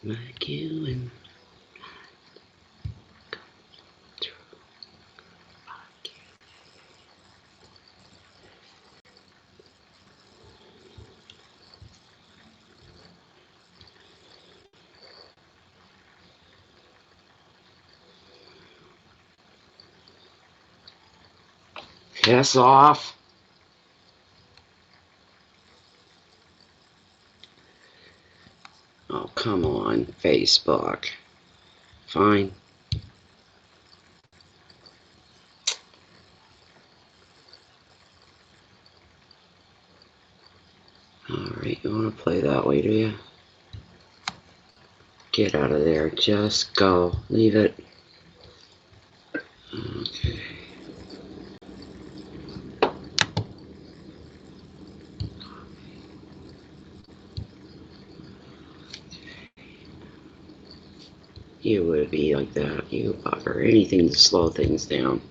like you and piss off. Oh, come on, Facebook. Fine. Alright, you want to play that way, do you? Get out of there. Just go. Leave it. Okay. You would be like that, you bugger. Anything to slow things down.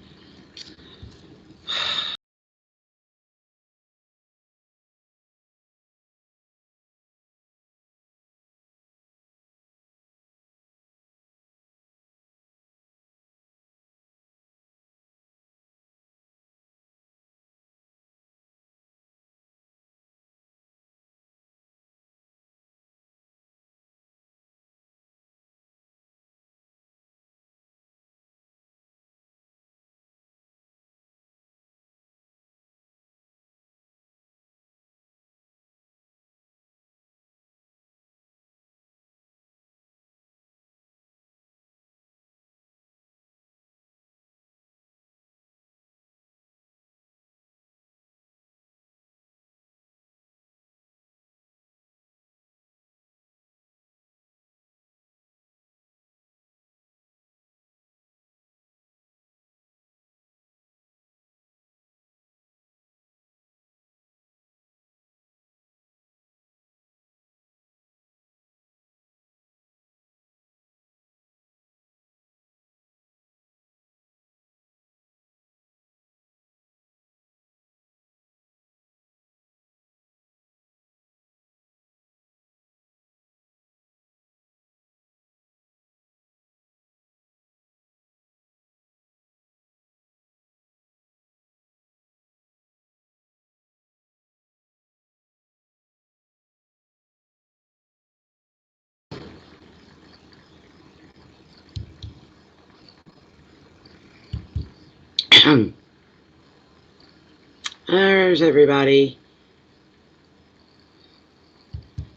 There's everybody.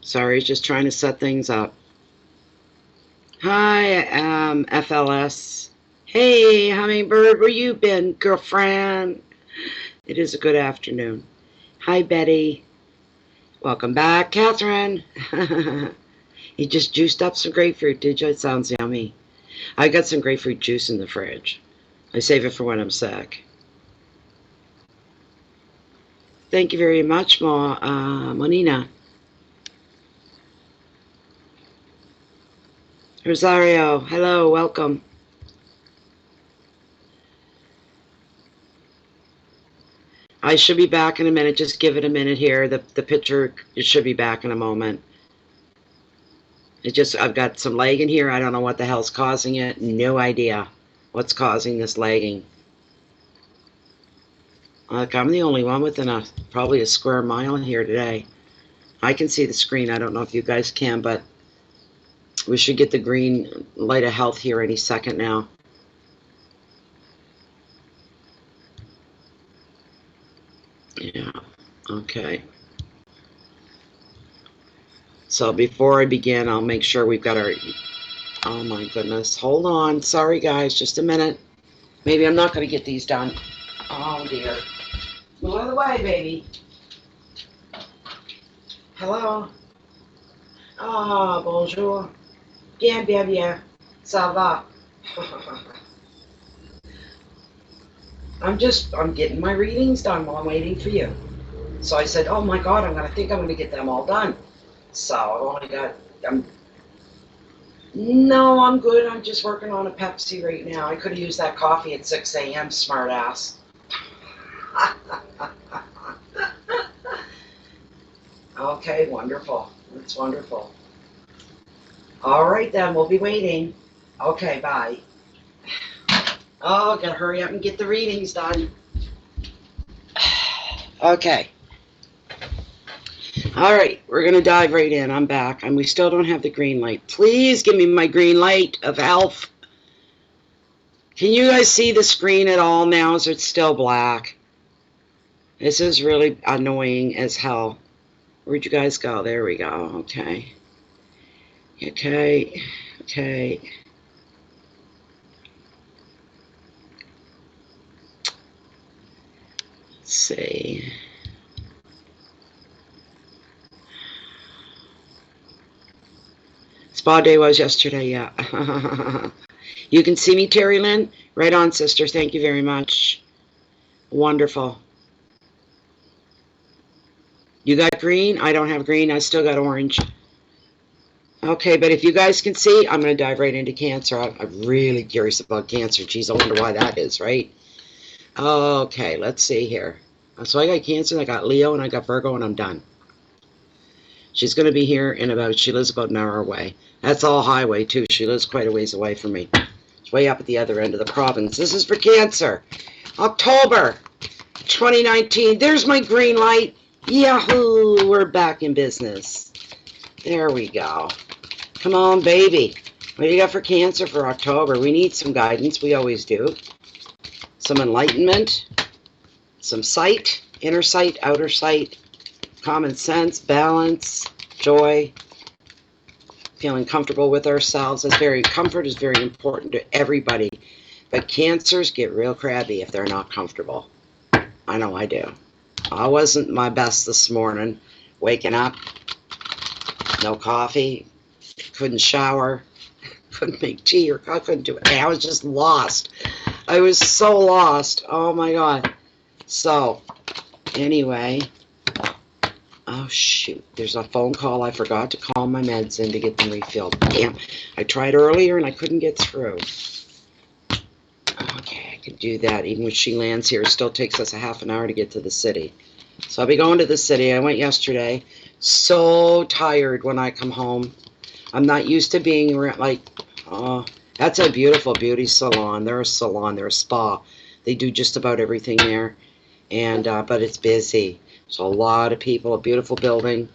Sorry, just trying to set things up. Hi, FLS. Hey, Hummingbird, where you been, girlfriend? It is a good afternoon. Hi, Betty. Welcome back, Catherine. You just juiced up some grapefruit, did you? It sounds yummy. I got some grapefruit juice in the fridge. I save it for when I'm sick. Thank you very much, Monina. Rosario, hello, welcome. I should be back in a minute. Just give it a minute here. The picture should be back in a moment. I've got some lag in here. I don't know what the hell's causing it. No idea what's causing this lagging. Look, I'm the only one within probably a square mile here today. I can see the screen. I don't know if you guys can, but we should get the green light of health here any second now. Yeah, okay. So before I begin, I'll make sure we've got our... Oh my goodness. Hold on. Sorry, guys. Just a minute. Maybe I'm not going to get these done. Oh, dear. Move out of the way, baby. Hello. Ah, bonjour. Bien, bien, bien. Ça va. I'm getting my readings done while I'm waiting for you. So I said, oh my God, I'm going to get them all done. So I've only got, no, I'm good. I'm just working on a Pepsi right now. I could have used that coffee at 6 a.m., smart ass. Okay, wonderful. That's wonderful. All right, then. We'll be waiting. Okay, bye. Oh, gotta hurry up and get the readings done. Okay. All right, we're going to dive right in. I'm back, and we still don't have the green light. Please give me my green light of health. Can you guys see the screen at all now? Is it still black? This is really annoying as hell. Where'd you guys go? There we go. Okay. Okay. Okay. Let's see. Spa day was yesterday, yeah. You can see me, Terry Lynn? Right on, sister. Thank you very much. Wonderful. You got green? I don't have green. I still got orange. Okay, but if you guys can see, I'm going to dive right into Cancer. I'm really curious about Cancer. Geez, I wonder why that is, right? Okay, let's see here. So I got Cancer, I got Leo, and I got Virgo, and I'm done. She's going to be here in about, she lives about an hour away. That's all highway, too. She lives quite a ways away from me. It's way up at the other end of the province. This is for Cancer. October 2019. There's my green light. Yahoo! We're back in business. There we go. Come on, baby. What do you got for Cancer for October? We need some guidance. We always do. Some enlightenment. Some sight. Inner sight, outer sight. Common sense, balance, joy. Feeling comfortable with ourselves. Comfort is very important to everybody. But Cancers get real crabby if they're not comfortable. I know I do. I wasn't my best this morning. Waking up. No coffee. Couldn't shower. Couldn't make tea or I couldn't do it. I was just lost. I was so lost. Oh my God. So, anyway. Oh shoot. There's a phone call. I forgot to call my meds in to get them refilled. Damn. I tried earlier and I couldn't get through. Okay, I can do that. Even when she lands here, it still takes us a half an hour to get to the city. So I'll be going to the city. I went yesterday. So tired when I come home. I'm not used to being like, oh, that's a beautiful beauty salon. They're a salon. They're a spa. They do just about everything there. And but it's busy. So a lot of people, a beautiful building.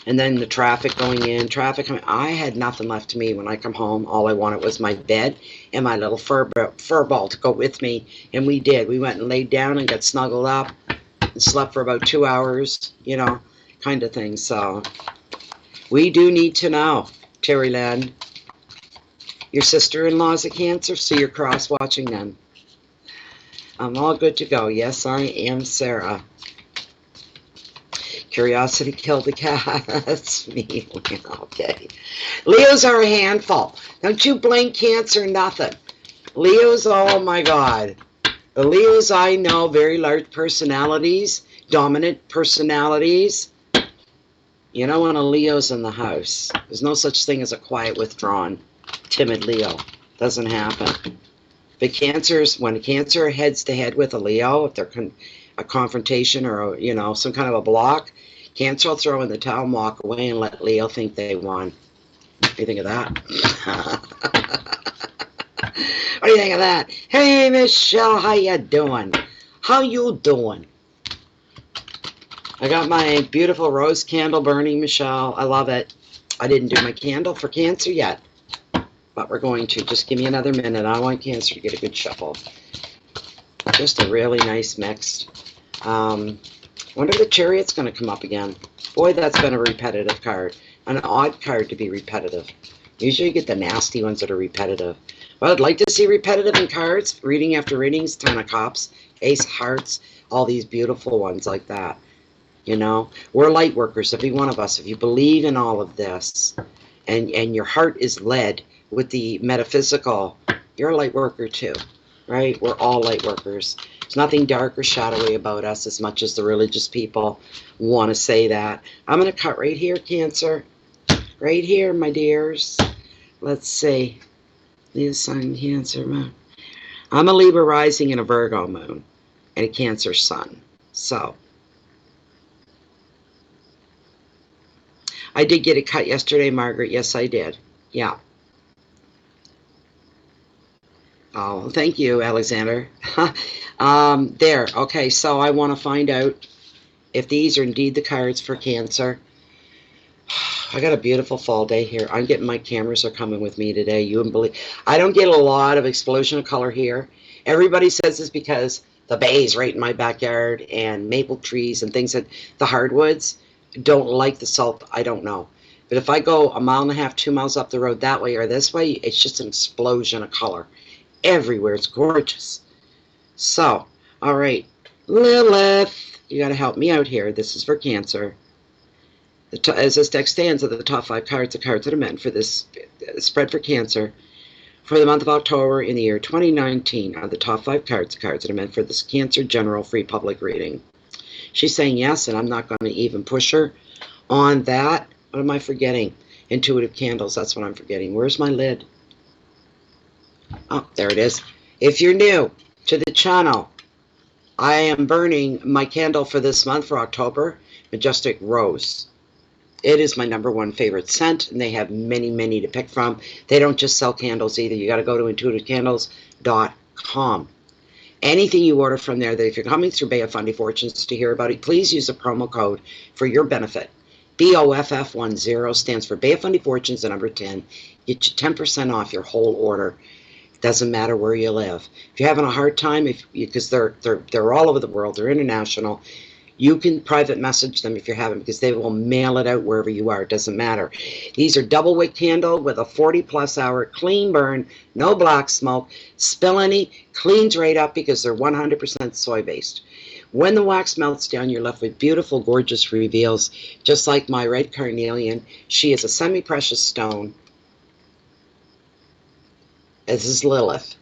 And then the traffic going in, traffic coming. I had nothing left to me when I come home. All I wanted was my bed and my little fur ball to go with me. And we did. We went and laid down and got snuggled up and slept for about 2 hours, you know, kind of thing. So we do need to know, Terry Land. Your sister-in-law's a Cancer, so you're cross-watching them. I'm all good to go. Yes, I am, Sarah. Curiosity killed the cat. That's me. Okay. Leos are a handful. Don't you blame Cancer, nothing. Leos, oh my God. The Leos I know, very large personalities, dominant personalities. You know when a Leo's in the house, there's no such thing as a quiet, withdrawn, timid Leo. Doesn't happen. But Cancers, when a Cancer heads to head with a Leo, if they're a confrontation or a, you know, some kind of a block, Cancer will throw in the towel and walk away and let Leo think they won. What do you think of that? What do you think of that? Hey, Michelle, how you doing? How you doing? I got my beautiful rose candle burning, Michelle. I love it. I didn't do my candle for Cancer yet, but we're going to. Just give me another minute. I want Cancer to get a good shuffle. Just a really nice mix. Wonder if the Chariot's going to come up again. Boy, that's been a repetitive card. An odd card to be repetitive. Usually you get the nasty ones that are repetitive. Well, I'd like to see repetitive in cards. Reading after readings, Ten of Cups, Ace of Hearts, all these beautiful ones like that. You know, we're light workers, every one of us. If you believe in all of this and your heart is led with the metaphysical, you're a light worker too, right? We're all light workers. There's nothing dark or shadowy about us as much as the religious people want to say that. I'm going to cut right here, Cancer. Right here, my dears. Let's see. Leo, Sun, Cancer, Moon. I'm a Libra rising and a Virgo moon and a Cancer sun. So I did get it cut yesterday, Margaret. Yes, I did. Yeah. Oh, thank you, Alexander. There. Okay, so I want to find out if these are indeed the cards for Cancer. I got a beautiful fall day here. I'm getting my cameras are coming with me today. You wouldn't believe. I don't get a lot of explosion of color here. Everybody says it's because the bay is right in my backyard and maple trees and things that the hardwoods don't like the salt. I don't know. But if I go a mile and a half, 2 miles up the road that way or this way, it's just an explosion of color everywhere. It's gorgeous. So, all right, Lilith, you got to help me out here. This is for Cancer. As this deck stands, at the top 5 cards, the cards that are meant for this spread for Cancer for the month of October in the year 2019 are the top 5 cards, the cards that are meant for this Cancer general free public reading. She's saying yes, and I'm not going to even push her on that. What am I forgetting? Intuitive candles, that's what I'm forgetting. Where's my lid? Oh, there it is. If you're new to the channel, I am burning my candle for this month for October, Majestic Rose. It is my #1 favorite scent, and they have many, many to pick from. They don't just sell candles either. You got to go to intuitivecandles.com. Anything you order from there, that if you're coming through Bay of Fundy Fortunes to hear about it, please use a promo code for your benefit. BOFF10 stands for Bay of Fundy Fortunes, the number 10. Get you 10% off your whole order. Doesn't matter where you live. If you're having a hard time, because they're all over the world, they're international, you can private message them if you're having, because they will mail it out wherever you are. It doesn't matter. These are double wick candle with a 40+ hour clean burn, no black smoke, spill any, cleans right up because they're 100% soy based. When the wax melts down, you're left with beautiful, gorgeous reveals, just like my red carnelian. She is a semi-precious stone. This is Lilith.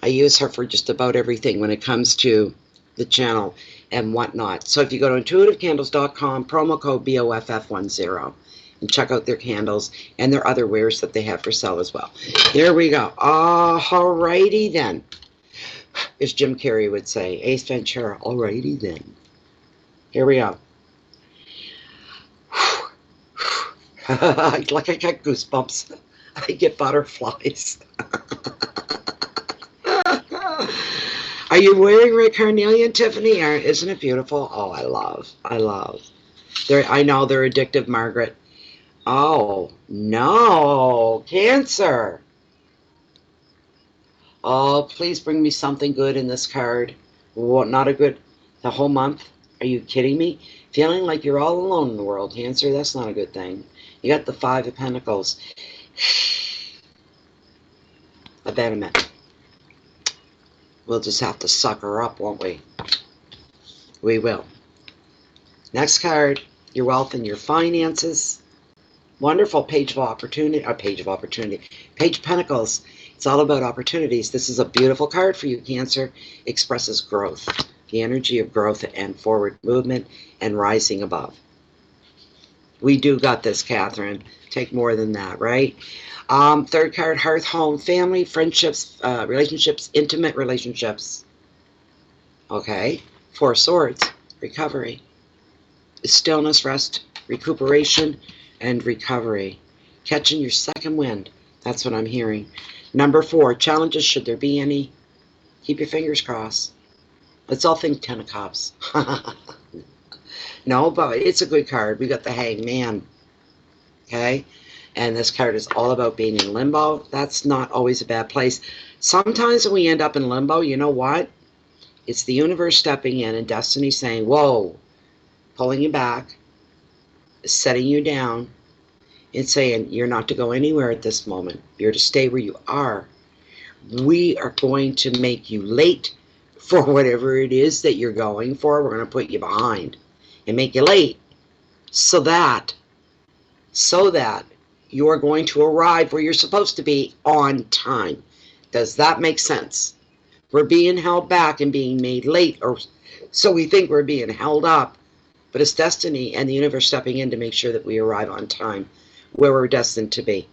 I use her for just about everything when it comes to the channel and whatnot. So if you go to intuitivecandles.com, promo code BOFF10, and check out their candles and their other wares that they have for sale as well. Here we go. Alrighty then. As Jim Carrey would say, Ace Ventura, alrighty then. Here we go. Like I got goosebumps. I get butterflies. Are you wearing red carnelian, Tiffany? Isn't it beautiful? Oh, I love. I know they're addictive, Margaret. Oh, no. Cancer. Oh, please bring me something good in this card. What, not a good, the whole month? Are you kidding me? Feeling like you're all alone in the world, Cancer? That's not a good thing. You got the 5 of Pentacles. Abandonment. We'll just have to suck her up, won't we? We will. Next card, your wealth and your finances. Wonderful Page of Opportunity. Page of Pentacles. It's all about opportunities. This is a beautiful card for you, Cancer. Expresses growth. The energy of growth and forward movement and rising above. We do got this, Catherine. Take more than that, right? Third card, hearth, home, family, friendships, relationships, intimate relationships. Okay. 4 swords, recovery. Stillness, rest, recuperation, and recovery. Catching your second wind. That's what I'm hearing. Number 4, challenges, should there be any. Keep your fingers crossed. Let's all think 10 of Cups. No, but it's a good card. We got the Hangman. Okay? And this card is all about being in limbo. That's not always a bad place. Sometimes when we end up in limbo, you know what? It's the universe stepping in and destiny saying, whoa, pulling you back, setting you down, and saying you're not to go anywhere at this moment. You're to stay where you are. We are going to make you late for whatever it is that you're going for. We're going to put you behind and make you late so that you're going to arrive where you're supposed to be on time. Does that make sense? We're being held back and being made late, or so we think we're being held up. But it's destiny and the universe stepping in to make sure that we arrive on time where we're destined to be.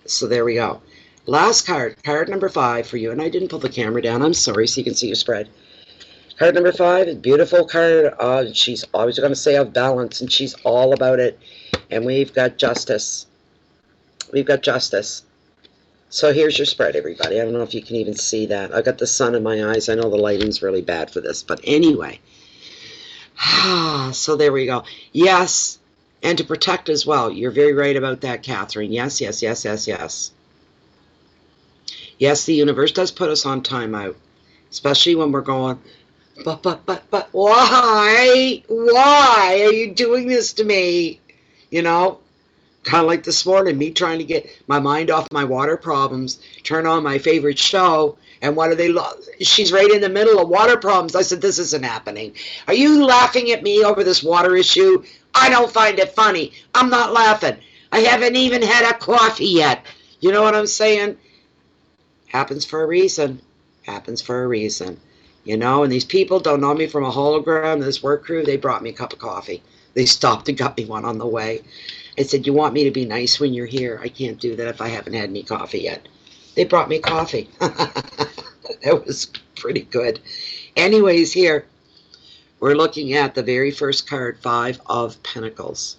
So there we go. Last card, card number 5 for you. And I didn't pull the camera down. I'm sorry, so you can see your spread. Card number 5 is beautiful card. She's always going to say of balance, and she's all about it. And we've got justice. We've got justice. So here's your spread, everybody. I don't know if you can even see that. I got the sun in my eyes. I know the lighting's really bad for this, but anyway. So there we go. Yes, and to protect as well. You're very right about that, Catherine. Yes, yes, yes, yes, yes. Yes, the universe does put us on timeout, especially when we're going, but why? Why are you doing this to me? You know? Kind of like this morning, me trying to get my mind off my water problems, turn on my favorite show, and what are they? She's right in the middle of water problems. I said, this isn't happening. Are you laughing at me over this water issue? I don't find it funny. I'm not laughing. I haven't even had a coffee yet. You know what I'm saying? Happens for a reason. Happens for a reason. You know, and these people don't know me from a hologram. This work crew, they brought me a cup of coffee. They stopped and got me one on the way. I said, you want me to be nice when you're here? I can't do that if I haven't had any coffee yet. They brought me coffee. That was pretty good. Anyways, here, we're looking at the very first card, 5 of Pentacles.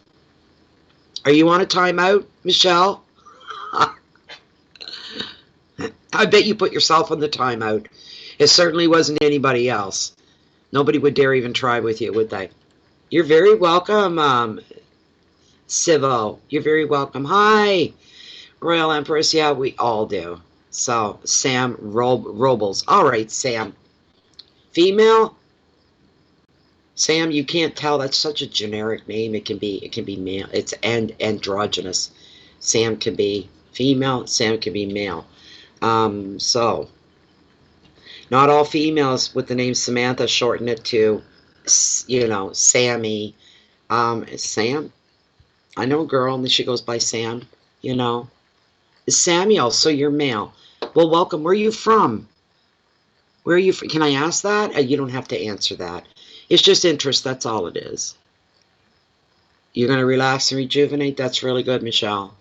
Are you on a timeout, Michelle? I bet you put yourself on the timeout. It certainly wasn't anybody else. Nobody would dare even try with you, would they? You're very welcome, Civo. You're very welcome. Hi, Royal Empress. Yeah, we all do. So, Sam Robles. All right, Sam. Female? Sam, you can't tell. That's such a generic name. It can be male. It's androgynous. Sam can be female. Sam can be male. So, not all females with the name Samantha shorten it to, you know, Sammy. Sam? I know a girl, and she goes by Sam, you know. Samuel, so you're male. Well, welcome. Where are you from? Where are you from? Can I ask that? You don't have to answer that. It's just interest. That's all it is. You're going to relax and rejuvenate? That's really good, Michelle.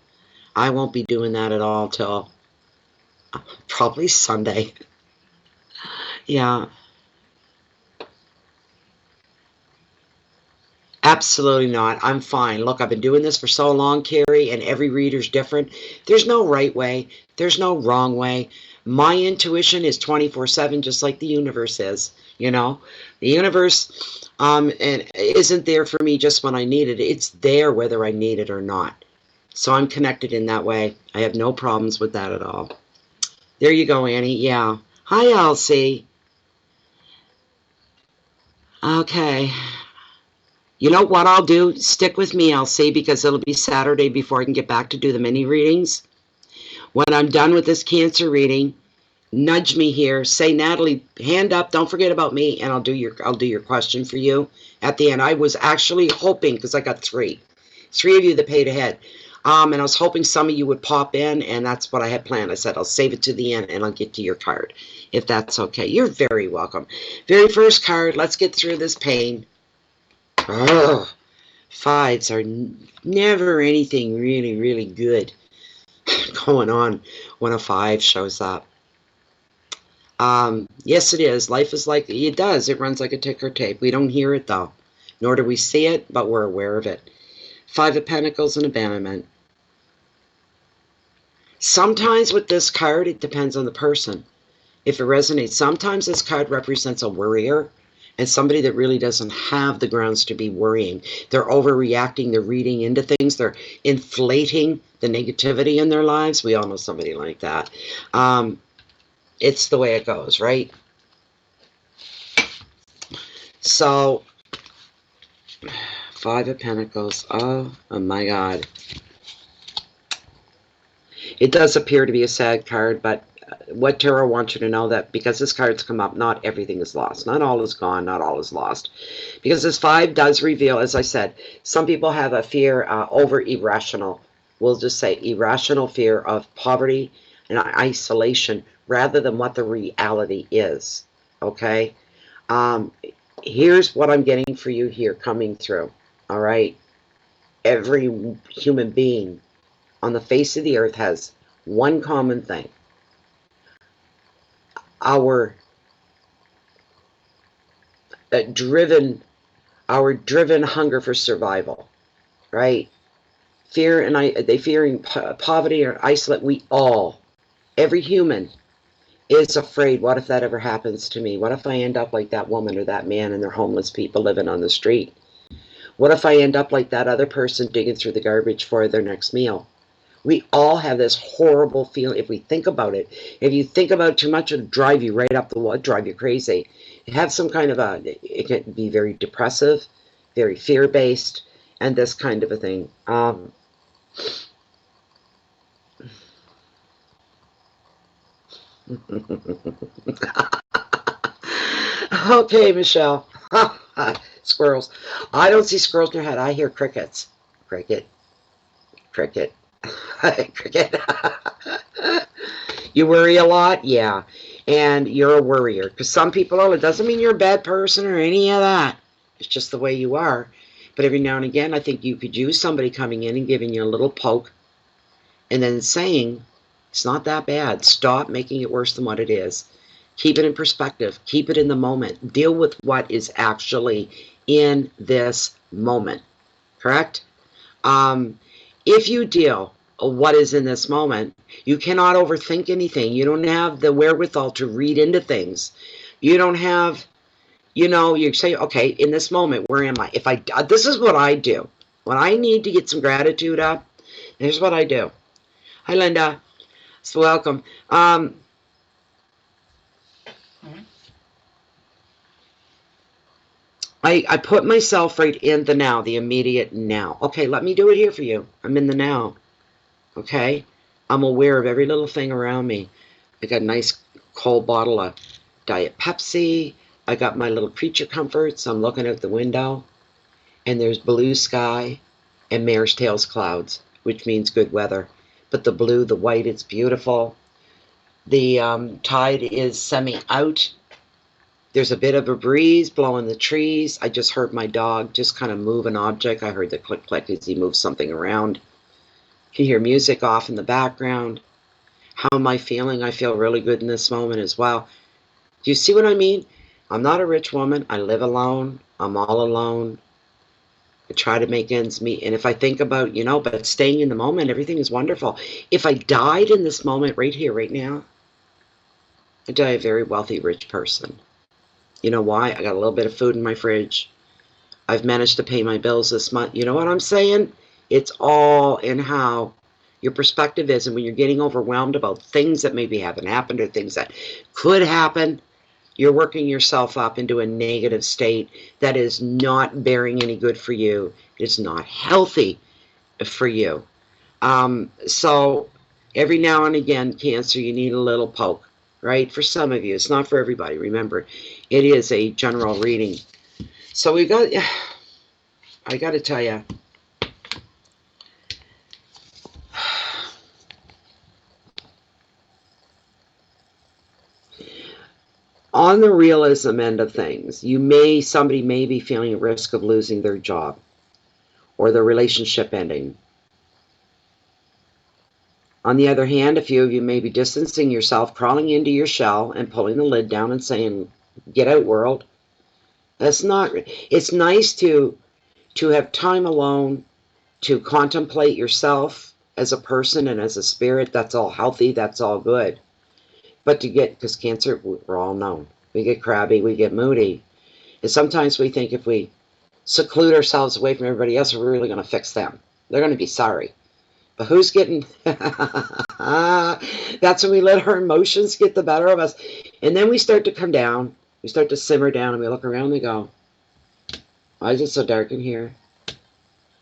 I won't be doing that at all till probably Sunday. Yeah. Absolutely not. I'm fine. Look, I've been doing this for so long, Carrie, and every reader's different. There's no right way. There's no wrong way. My intuition is 24/7, just like the universe is. You know, the universe and isn't there for me just when I need it. It's there whether I need it or not. So I'm connected in that way. I have no problems with that at all. There you go, Annie. Yeah. Hi, Elsie. Okay. You know what I'll do? Stick with me, Elsie, because it'll be Saturday before I can get back to do the mini readings. When I'm done with this Cancer reading, nudge me here. Say, Natalie, hand up. Don't forget about me, and I'll do your question for you at the end. I was actually hoping, because I got three of you that paid ahead. And I was hoping some of you would pop in, and that's what I had planned. I said, I'll save it to the end, and I'll get to your card, if that's okay. You're very welcome. Very first card, let's get through this pain. Ugh. Fives are never anything really, really good going on when a 5 shows up. Yes, it is. Life is like, it does. It runs like a ticker tape. We don't hear it, though. Nor do we see it, but we're aware of it. 5 of Pentacles and abandonment. Sometimes with this card, it depends on the person. If it resonates, sometimes this card represents a worrier and somebody that really doesn't have the grounds to be worrying. They're overreacting. They're reading into things. They're inflating the negativity in their lives. We all know somebody like that. It's the way it goes, right? So, 5 of Pentacles. Oh my God. It does appear to be a sad card, but what Tarot wants you to know that because this card's come up, not everything is lost. Not all is gone, not all is lost. Because this 5 does reveal, as I said, some people have a fear over irrational, we'll just say irrational fear of poverty and isolation rather than what the reality is. Okay? Here's what I'm getting for you here coming through. All right? Every human being on the face of the earth has one common thing. Our driven, our driven hunger for survival, right? Fear and they fearing poverty or isolate. We all, every human is afraid. What if that ever happens to me? What if I end up like that woman or that man and they're homeless people living on the street? What if I end up like that other person digging through the garbage for their next meal? We all have this horrible feeling. If we think about it, if you think about it too much, it'll drive you right up the wall, drive you crazy. Have some kind of it can be very depressive, very fear-based, and this kind of a thing. Okay, Michelle. Squirrels. I don't see squirrels in your head. I hear crickets. Cricket. Cricket. Cricket. You worry a lot? Yeah. And you're a worrier. Because some people are. It doesn't mean you're a bad person or any of that. It's just the way you are. But every now and again, I think you could use somebody coming in and giving you a little poke and then saying, it's not that bad. Stop making it worse than what it is. Keep it in perspective. Keep it in the moment. Deal with what is actually in this moment. Correct? If you deal what is in this moment, you cannot overthink anything. You don't have the wherewithal to read into things. You don't have, you say, okay, in this moment, where am I? This is what I do. When I need to get some gratitude up, here's what I do. Hi, Linda. So welcome. I put myself right in the now, the immediate now. Okay, let me do it here for you. I'm in the now. Okay? I'm aware of every little thing around me. I got a nice cold bottle of Diet Pepsi. I got my little creature comforts. I'm looking out the window. And there's blue sky and mare's tails clouds, which means good weather. But the blue, the white, it's beautiful. The tide is semi-out. There's a bit of a breeze blowing the trees. I just heard my dog just kind of move an object. I heard the click-click as he moves something around. You can hear music off in the background. How am I feeling? I feel really good in this moment as well. Do you see what I mean? I'm not a rich woman. I live alone. I'm all alone. I try to make ends meet. And if I think about, but staying in the moment, everything is wonderful. If I died in this moment right here, right now, I'd die a very wealthy, rich person. You know why? I got a little bit of food in my fridge. I've managed to pay my bills this month. You know what I'm saying? It's all in how your perspective is. And when you're getting overwhelmed about things that maybe haven't happened or things that could happen, you're working yourself up into a negative state that is not bearing any good for you. It's not healthy for you. So every now and again, Cancer, you need a little poke, right? For some of you. It's not for everybody. Remember, it is a general reading. So I got to tell you, on the realism end of things, somebody may be feeling a risk of losing their job or their relationship ending. On the other hand, a few of you may be distancing yourself, crawling into your shell and pulling the lid down and saying, get out, world. It's nice to have time alone, to contemplate yourself as a person and as a spirit. That's all healthy. That's all good. But because Cancer, we're all known. We get crabby, we get moody. And sometimes we think if we seclude ourselves away from everybody else, we're really going to fix them. They're going to be sorry. But who's getting... That's when we let our emotions get the better of us. And then we start to come down. We start to simmer down and we look around and we go, why is it so dark in here?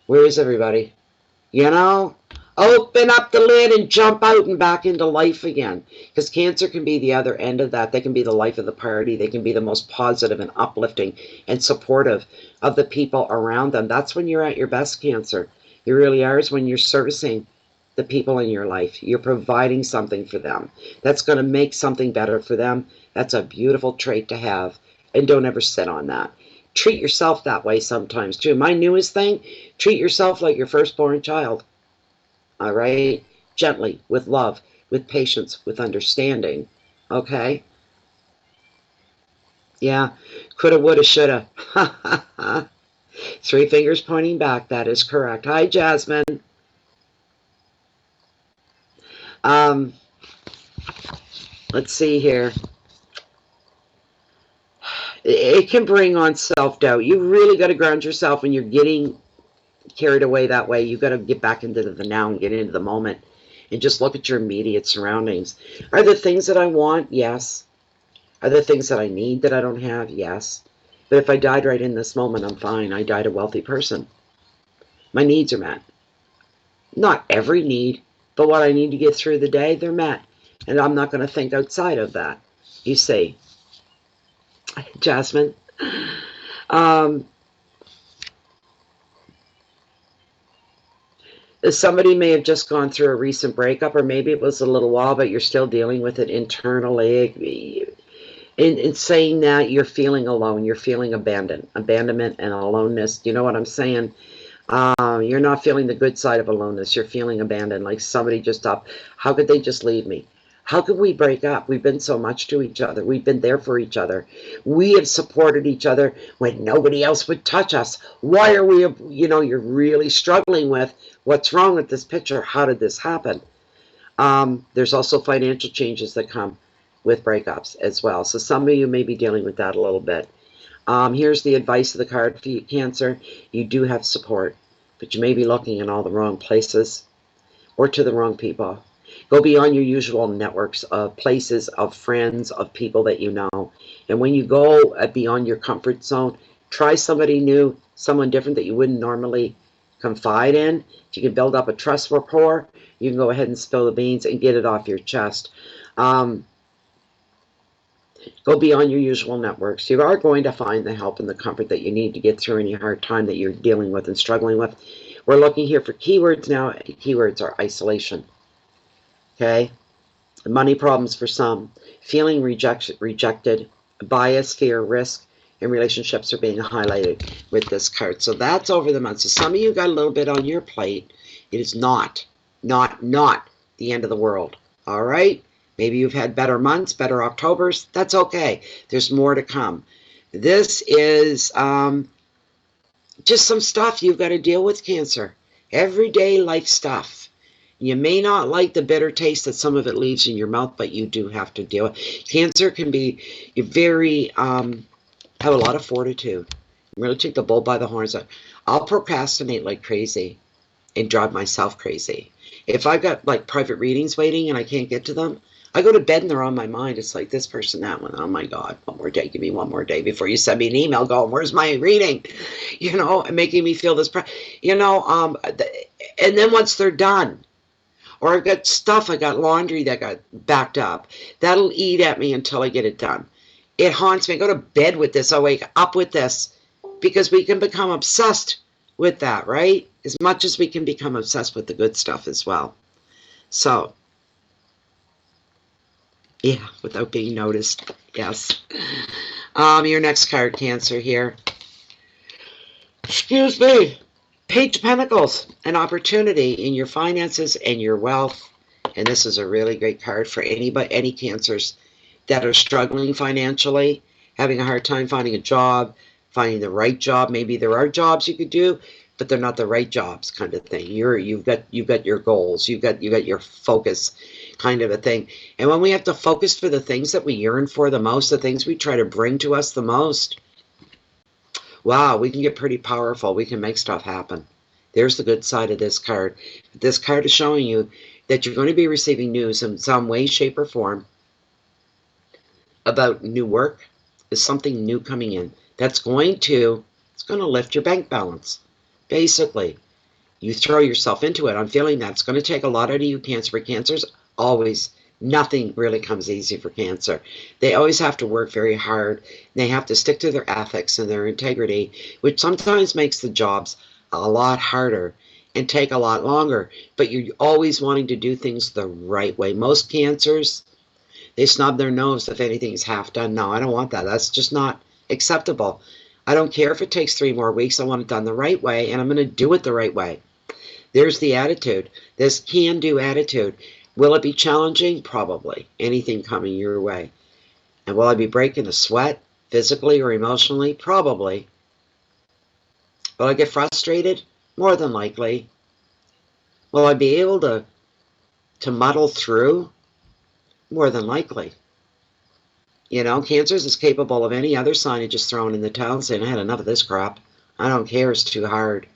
Where is everybody? Open up the lid and jump out and back into life again. Because Cancer can be the other end of that. They can be the life of the party. They can be the most positive and uplifting and supportive of the people around them. That's when you're at your best, Cancer. You really are, is when you're servicing the people in your life. You're providing something for them. That's going to make something better for them. That's a beautiful trait to have. And don't ever sit on that. Treat yourself that way sometimes, too. My newest thing, treat yourself like your firstborn child. All right? Gently, with love, with patience, with understanding. Okay? Yeah, coulda, woulda, shoulda. 3 fingers pointing back. That is correct. Hi, Jasmine. Um, let's see here. It can bring on self-doubt. You really got to ground yourself when you're getting carried away that way. You got to get back into the now and get into the moment and just look at your immediate surroundings. Are there things that I want? Yes. Are there things that I need that I don't have? Yes. But if I died right in this moment, I'm fine. I died a wealthy person. My needs are met. Not every need, but what I need to get through the day, they're met. And I'm not going to think outside of that. You see, Jasmine. Um, Somebody may have just gone through a recent breakup, or maybe it was a little while, but you're still dealing with it internally. In saying that, you're feeling alone. You're feeling abandonment and aloneness. You know what I'm saying? You're not feeling the good side of aloneness. You're feeling abandoned, like somebody just stopped. How could they just leave me? How could we break up? We've been so much to each other. We've been there for each other. We have supported each other when nobody else would touch us. Why are we, you're really struggling with what's wrong with this picture? How did this happen? There's also financial changes that come with breakups as well. So some of you may be dealing with that a little bit. Here's the advice of the card for you, Cancer. You do have support, but you may be looking in all the wrong places or to the wrong people. Go beyond your usual networks of places, of friends, of people that you know. And when you go beyond your comfort zone, try somebody new, someone different that you wouldn't normally confide in. If you can build up a trust rapport, you can go ahead and spill the beans and get it off your chest. Go beyond your usual networks. You are going to find the help and the comfort that you need to get through any hard time that you're dealing with and struggling with. We're looking here for keywords now. Keywords are isolation. Okay? Money problems for some. Feeling rejected. Bias, fear, risk, and relationships are being highlighted with this card. So that's over the month. So some of you got a little bit on your plate. It is not the end of the world. All right? Maybe you've had better months, better Octobers. That's okay. There's more to come. This is just some stuff you've got to deal with, Cancer. Everyday life stuff. You may not like the bitter taste that some of it leaves in your mouth, but you do have to deal with it. Cancer can be very, have a lot of fortitude. Really take the bull by the horns. I'll procrastinate like crazy and drive myself crazy. If I've got like private readings waiting and I can't get to them, I go to bed and they're on my mind. It's like this person, that one. Oh my God, one more day. Give me one more day before you send me an email going, where's my reading? And making me feel this, and then once they're done, or I've got stuff, I got laundry that got backed up, that'll eat at me until I get it done. It haunts me. I go to bed with this. I wake up with this because we can become obsessed with that, right? As much as we can become obsessed with the good stuff as well. So, yeah, without being noticed. Yes. Your next card, Cancer, here. Excuse me. Page of Pentacles, an opportunity in your finances and your wealth. And this is a really great card for any Cancers that are struggling financially, having a hard time finding a job, finding the right job. Maybe there are jobs you could do, but they're not the right jobs, kind of thing. You've got your goals, you've got your focus, kind of a thing. And when we have to focus for the things that we yearn for the most, the things we try to bring to us the most, wow, we can get pretty powerful. We can make stuff happen. There's the good side of this card. This card is showing you that you're going to be receiving news in some way, shape, or form about new work. Is something new coming in that's going to lift your bank balance. Basically, you throw yourself into it. I'm feeling that it's going to take a lot out of you, Cancer. For Cancers, always, nothing really comes easy for Cancer. They always have to work very hard. They have to stick to their ethics and their integrity, which sometimes makes the jobs a lot harder and take a lot longer. But you're always wanting to do things the right way. Most Cancers, they snub their nose if anything's half done. No, I don't want that. That's just not acceptable. I don't care if it takes 3 more weeks. I want it done the right way, and I'm going to do it the right way. There's the attitude. This can-do attitude. Will it be challenging? Probably. Anything coming your way. And will I be breaking a sweat? Physically or emotionally? Probably. Will I get frustrated? More than likely. Will I be able to muddle through? More than likely. You know, Cancer is capable of any other sign of just throwing in the towel and saying, I had enough of this crap. I don't care, it's too hard.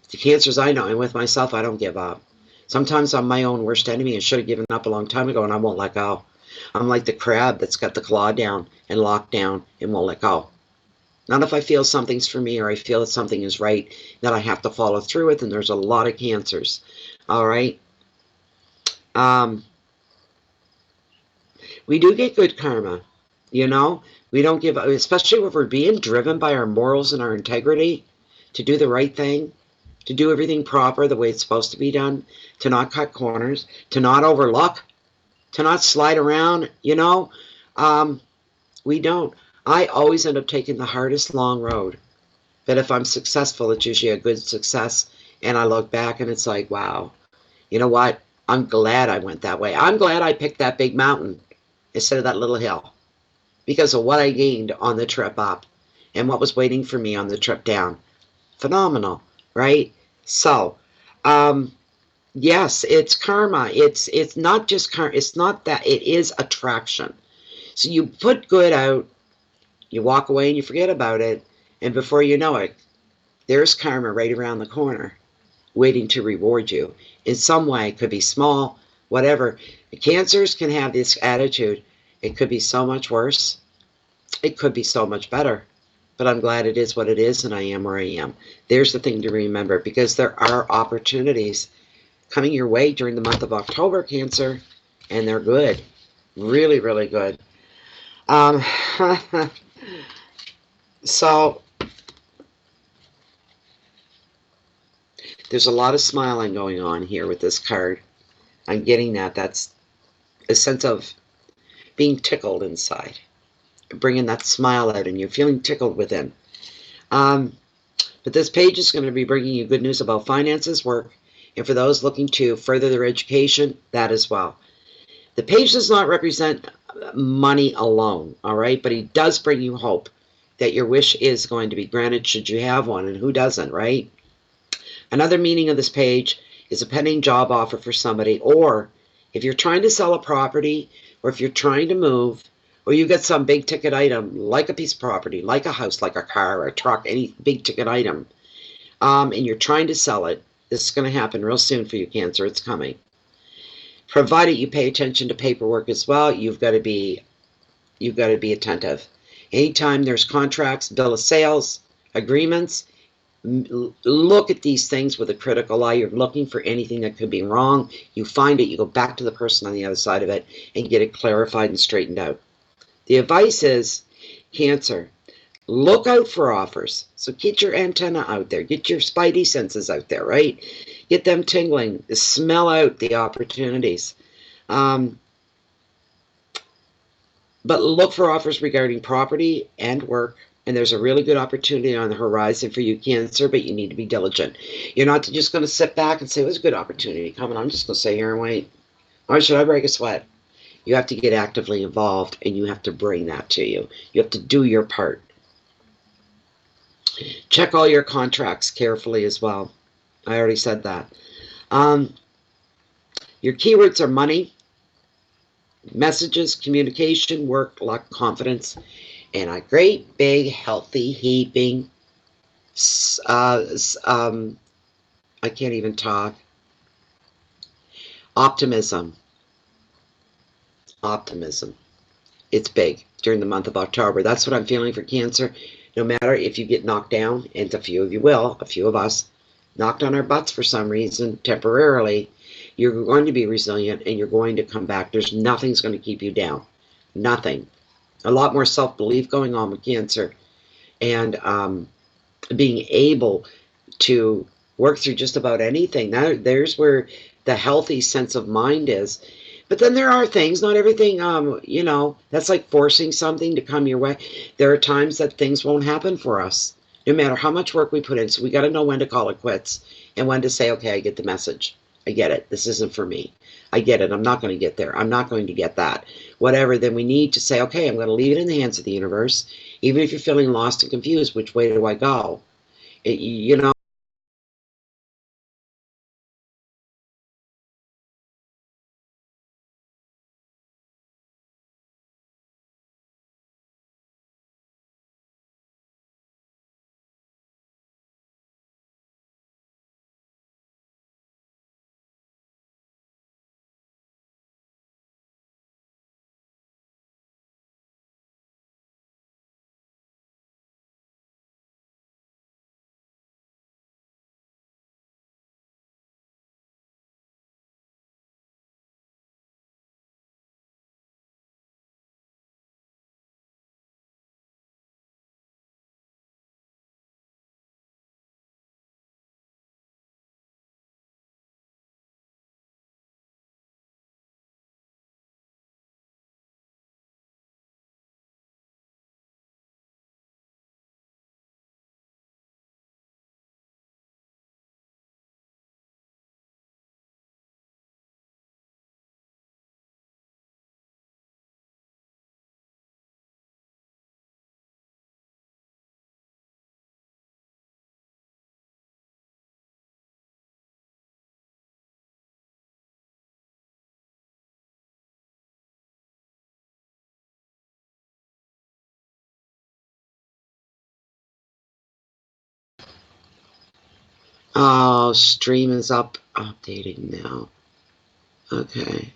The Cancers I know, and with myself, I don't give up. Sometimes I'm my own worst enemy and should have given up a long time ago, and I won't let go. I'm like the crab that's got the claw down and locked down and won't let go. Not if I feel something's for me or I feel that something is right that I have to follow through with, and there's a lot of Cancers. All right? We do get good karma. You know, we don't give up, especially if we're being driven by our morals and our integrity to do the right thing, to do everything proper the way it's supposed to be done, to not cut corners, to not overlook, to not slide around, you know. We don't. I always end up taking the hardest long road. But if I'm successful, it's usually a good success. And I look back and it's like, wow, you know what? I'm glad I went that way. I'm glad I picked that big mountain instead of that little hill, because of what I gained on the trip up and what was waiting for me on the trip down. Phenomenal, right? So, yes, it's karma. It's not just karma. It's not that. It is attraction. So you put good out, you walk away and you forget about it, and before you know it, there's karma right around the corner waiting to reward you in some way. It could be small, whatever. The Cancers can have this attitude. It could be so much worse. It could be so much better. But I'm glad it is what it is, and I am where I am. There's the thing to remember, because there are opportunities coming your way during the month of October, Cancer, and they're good. Really, really good. So there's a lot of smiling going on here with this card. I'm getting that. That's a sense of being tickled inside, bringing that smile out, and you're feeling tickled within. But this page is going to be bringing you good news about finances, work, and for those looking to further their education, that as well. The page does not represent money alone, all right? But he does bring you hope that your wish is going to be granted should you have one, and who doesn't, right? Another meaning of this page is a pending job offer for somebody, or if you're trying to sell a property, or if you're trying to move, or you get some big ticket item, like a piece of property, like a house, like a car, or a truck, any big ticket item, and you're trying to sell it, this is going to happen real soon for you, Cancer. It's coming. Provided you pay attention to paperwork as well, you've got to be attentive. Anytime there's contracts, bill of sales, agreements, look at these things with a critical eye. You're looking for anything that could be wrong. You find it, you go back to the person on the other side of it and get it clarified and straightened out. The advice is, Cancer, look out for offers. So get your antenna out there. Get your spidey senses out there, right? Get them tingling. Smell out the opportunities. But look for offers regarding property and work. And there's a really good opportunity on the horizon for you, Cancer, but you need to be diligent. You're not just going to sit back and say, "There's a good opportunity coming. I'm just going to sit here and wait. Why should I break a sweat?" You have to get actively involved, and you have to bring that to you. You have to do your part. Check all your contracts carefully as well. I already said that. Your keywords are money, messages, communication, work, luck, confidence, and a great big healthy heaping I can't even talk. Optimism. It's big during the month of October. That's what I'm feeling for Cancer. No matter if you get knocked down, and a few of you will, a few of us knocked on our butts for some reason temporarily, you're going to be resilient and you're going to come back. There's nothing's going to keep you down. Nothing. A lot more self-belief going on with Cancer, and being able to work through just about anything. There's where the healthy sense of mind is. But then there are things, not everything, that's like forcing something to come your way. There are times that things won't happen for us, no matter how much work we put in. So we got to know when to call it quits and when to say, okay, I get the message. I get it. This isn't for me. I get it. I'm not going to get there. I'm not going to get that. Whatever, then we need to say, okay, I'm going to leave it in the hands of the universe. Even if you're feeling lost and confused, which way do I go? You know, oh, stream is updating now. Okay.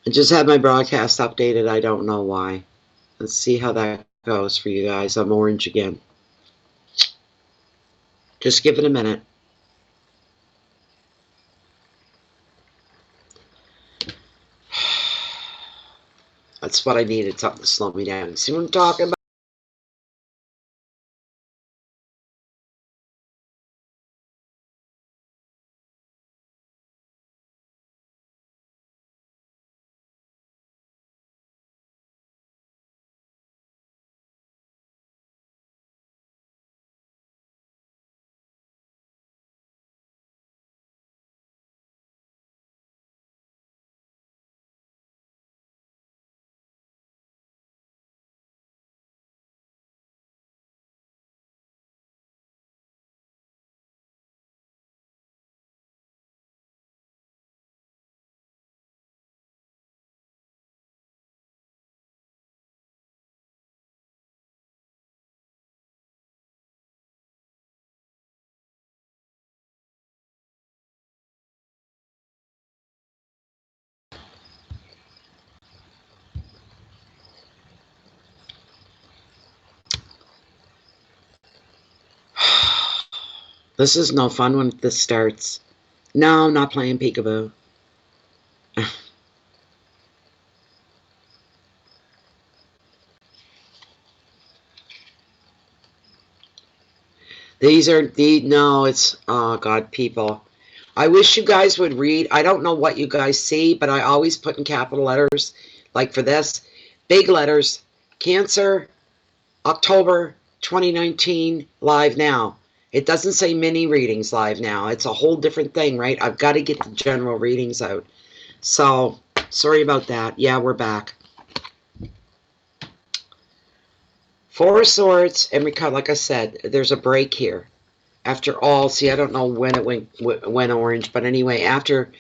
I just had my broadcast updated. I don't know why. Let's see how that goes for you guys. I'm orange again. Just give it a minute. That's what I needed, something to slow me down. See what I'm talking about? This is no fun when this starts. No, I'm not playing peekaboo. No, it's, oh God, people. I wish you guys would read. I don't know what you guys see, but I always put in capital letters, like for this, big letters, Cancer, October 2019, live now. It doesn't say mini readings live now. It's a whole different thing, right? I've got to get the general readings out. So, sorry about that. Yeah, we're back. Four of Swords and like I said, there's a break here. After all, see, I don't know when it went orange, but anyway, after,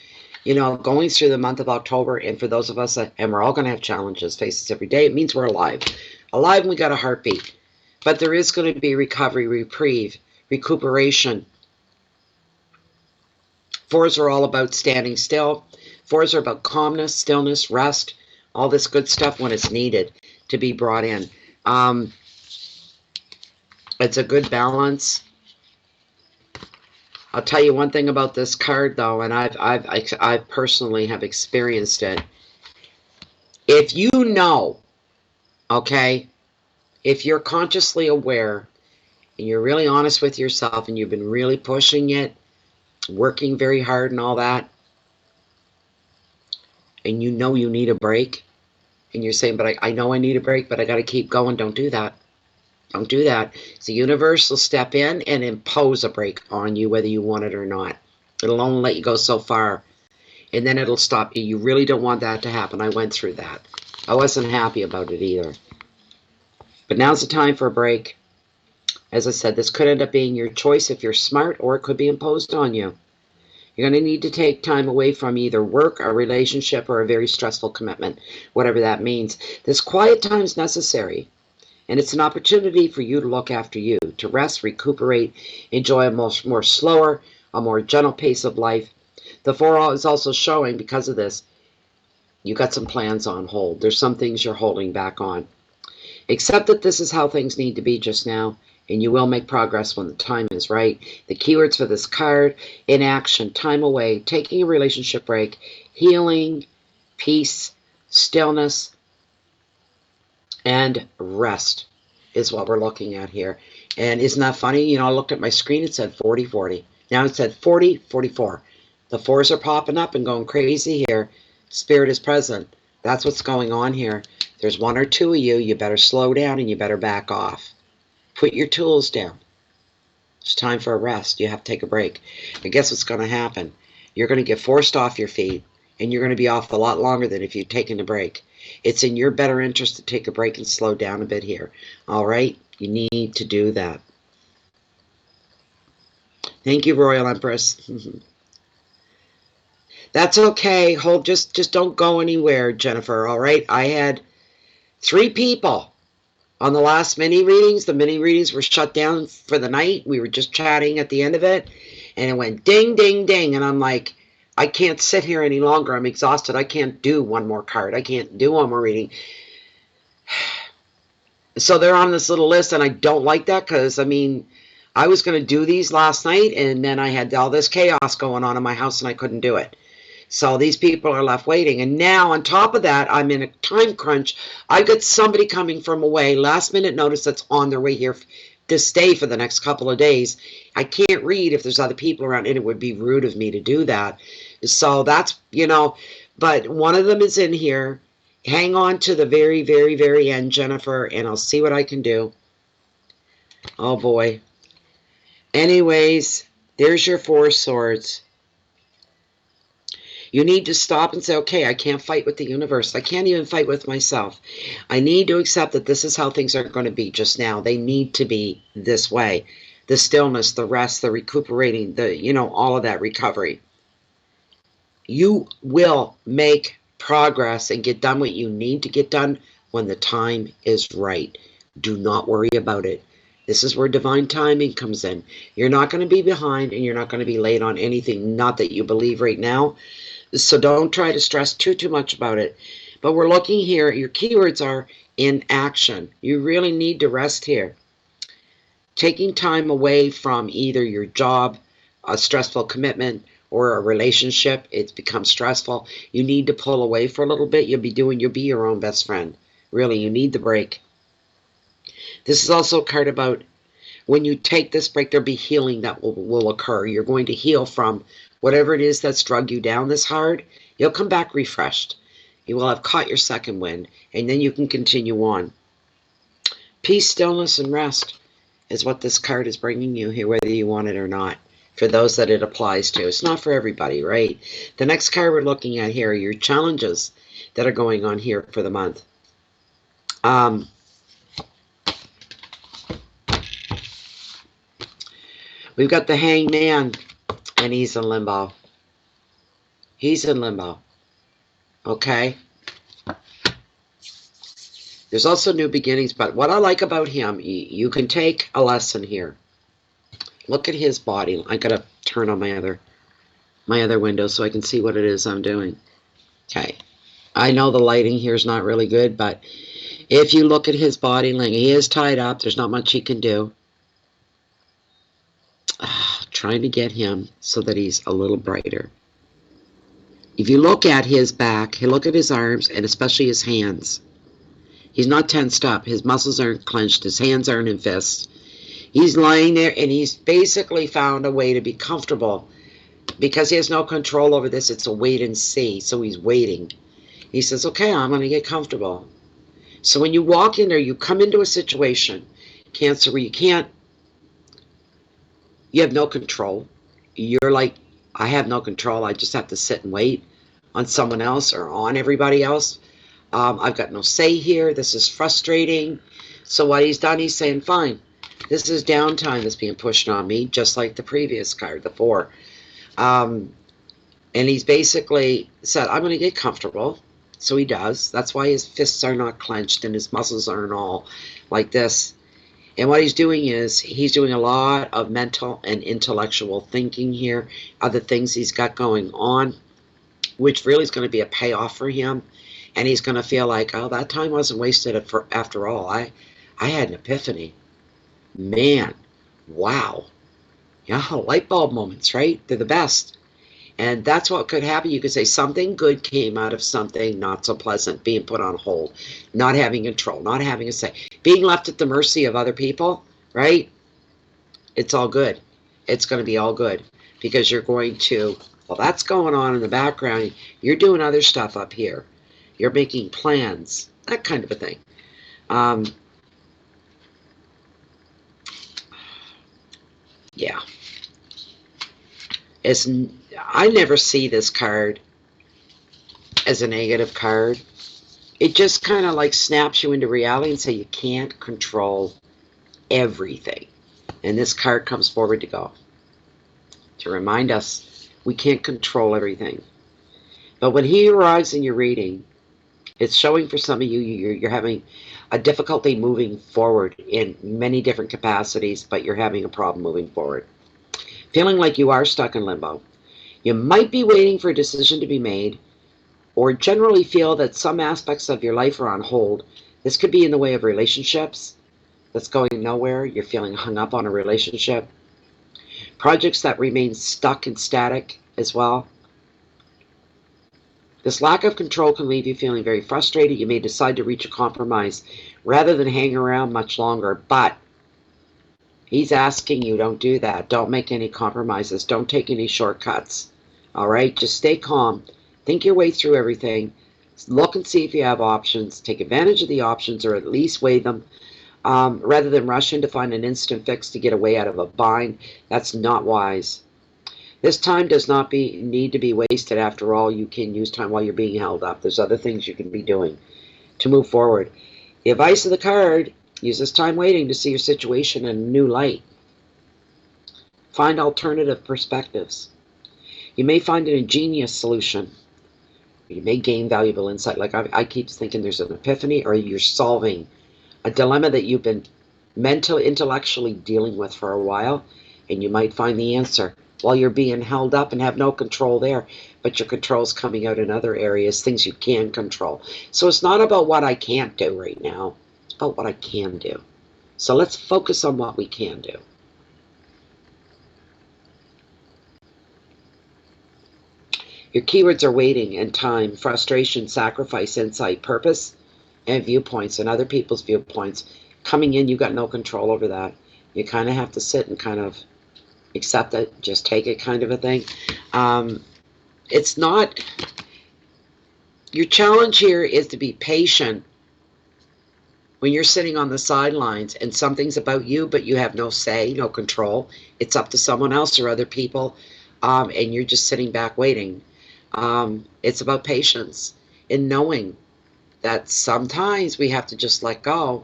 going through the month of October, and for those of us, and we're all going to have challenges, faces every day, it means we're alive. Alive, and we got a heartbeat. But there is going to be recovery, reprieve, recuperation. Fours are all about standing still. Fours are about calmness, stillness, rest, all this good stuff when it's needed to be brought in. It's a good balance. I'll tell you one thing about this card, though, and I personally have experienced it. If you know, okay, if you're consciously aware and you're really honest with yourself and you've been really pushing it, working very hard and all that, and you know you need a break, and you're saying, but I know I need a break, but I got to keep going, don't do that. Don't do that. The universe will step in and impose a break on you, whether you want it or not. It'll only let you go so far, and then it'll stop you. You really don't want that to happen. I went through that. I wasn't happy about it either. But now's the time for a break. As I said, this could end up being your choice if you're smart, or it could be imposed on you. You're going to need to take time away from either work, a relationship, or a very stressful commitment, whatever that means. This quiet time is necessary, and it's an opportunity for you to look after you, to rest, recuperate, enjoy a more slower, a more gentle pace of life. The 4 is also showing, because of this, you got some plans on hold. There's some things you're holding back on. Accept that this is how things need to be just now, and you will make progress when the time is right. The keywords for this card: inaction, time away, taking a relationship break, healing, peace, stillness, and rest is what we're looking at here. And isn't that funny? You know, I looked at my screen, it said 40-40. Now it said 40-44. The 4s are popping up and going crazy here. Spirit is present. That's what's going on here. There's 1 or 2 of you. You better slow down and you better back off. Put your tools down. It's time for a rest. You have to take a break. And guess what's going to happen? You're going to get forced off your feet, and you're going to be off a lot longer than if you'd taken a break. It's in your better interest to take a break and slow down a bit here. All right? You need to do that. Thank you, Royal Empress. That's okay. Just don't go anywhere, Jennifer, all right? I had 3 people on the last mini readings. The mini readings were shut down for the night. We were just chatting at the end of it, and it went ding, ding, ding, and I'm like, I can't sit here any longer. I'm exhausted. I can't do one more card. I can't do one more reading. So they're on this little list, and I don't like that because, I mean, I was going to do these last night, and then I had all this chaos going on in my house, and I couldn't do it. So these people are left waiting. And now, on top of that, I'm in a time crunch. I've got somebody coming from away, last minute notice, that's on their way here to stay for the next couple of days. I can't read if there's other people around, and it would be rude of me to do that. So that's, you know, but one of them is in here. Hang on to the very, very, very end, Jennifer, and I'll see what I can do. Oh, boy. Anyways, there's your 4 swords. You need to stop and say, okay, I can't fight with the universe. I can't even fight with myself. I need to accept that this is how things are going to be just now. They need to be this way. The stillness, the rest, the recuperating, the, you know, all of that recovery. You will make progress and get done what you need to get done when the time is right. Do not worry about it. This is where divine timing comes in. You're not going to be behind, and you're not going to be late on anything, not that you believe right now. So don't try to stress too much about it. But we're looking here. Your keywords are inaction. You really need to rest here. Taking time away from either your job, a stressful commitment, or a relationship. It's become stressful. You need to pull away for a little bit. You'll be your own best friend. Really, you need the break. This is also a card about when you take this break, there'll be healing that will occur. You're going to heal from whatever it is that's drug you down this hard. You'll come back refreshed. You will have caught your second wind, and then you can continue on. Peace, stillness, and rest is what this card is bringing you here, whether you want it or not, for those that it applies to. It's not for everybody, right? The next card we're looking at here are your challenges that are going on here for the month. We've got the Hanged Man, and he's in limbo. He's in limbo. Okay? There's also new beginnings, but what I like about him, you can take a lesson here. Look at his body. I gotta turn on my other window so I can see what it is I'm doing. Okay. I know the lighting here is not really good, but if you look at his body, he is tied up. There's not much he can do. Trying to get him so that he's a little brighter. If you look at his back, look at his arms, and especially his hands. He's not tensed up. His muscles aren't clenched. His hands aren't in fists. He's lying there, and he's basically found a way to be comfortable. Because he has no control over this, it's a wait and see. So he's waiting. He says, okay, I'm going to get comfortable. So when you walk in there, you come into a situation, Cancer, where you have no control. You're like I have no control. I just have to sit and wait on someone else or on everybody else. I've got no say here. This is frustrating. So what he's done, he's saying, fine, this is downtime that's being pushed on me, just like the previous card, the 4. And he's basically said, I'm going to get comfortable. So he does. That's why his fists are not clenched and his muscles aren't all like this. And what he's doing is he's doing a lot of mental and intellectual thinking here, other things he's got going on, which really is going to be a payoff for him. And he's going to feel like, oh, that time wasn't wasted after all. I had an epiphany. Man, wow. Yeah, light bulb moments, right? They're the best. And that's what could happen. You could say something good came out of something not so pleasant, being put on hold, not having control, not having a say, being left at the mercy of other people, right? It's all good. It's going to be all good because you're going to, well, that's going on in the background. You're doing other stuff up here. You're making plans, that kind of a thing. Yeah. I never see this card as a negative card. It just kind of like snaps you into reality and say you can't control everything. And this card comes forward to remind us we can't control everything. But when he arrives in your reading, it's showing for some of you you're having a difficulty moving forward in many different capacities, but you're having a problem moving forward. Feeling like you are stuck in limbo. You might be waiting for a decision to be made, or generally feel that some aspects of your life are on hold. This could be in the way of relationships that's going nowhere. You're feeling hung up on a relationship. Projects that remain stuck and static as well. This lack of control can leave you feeling very frustrated. You may decide to reach a compromise rather than hang around much longer, but he's asking you, don't do that. Don't make any compromises. Don't take any shortcuts. All right? Just stay calm. Think your way through everything. Look and see if you have options. Take advantage of the options or at least weigh them. Rather than rush in to find an instant fix to get away out of a bind. That's not wise. This time does not need to be wasted. After all, you can use time while you're being held up. There's other things you can be doing to move forward. The advice of the card, use this time waiting to see your situation in a new light. Find alternative perspectives. You may find an ingenious solution. You may gain valuable insight. Like I keep thinking there's an epiphany, or you're solving a dilemma that you've been mentally, intellectually dealing with for a while, and you might find the answer while you're being held up and have no control there, but your control's coming out in other areas, things you can control. So it's not about what I can't do right now. It's about what I can do. So let's focus on what we can do. Your keywords are waiting and time, frustration, sacrifice, insight, purpose, and viewpoints, and other people's viewpoints. Coming in, you've got no control over that. You kind of have to sit and kind of accept it, just take it kind of a thing. It's not, your challenge here is to be patient when you're sitting on the sidelines and something's about you, but you have no say, no control. It's up to someone else or other people, and you're just sitting back waiting. It's about patience in knowing that sometimes we have to just let go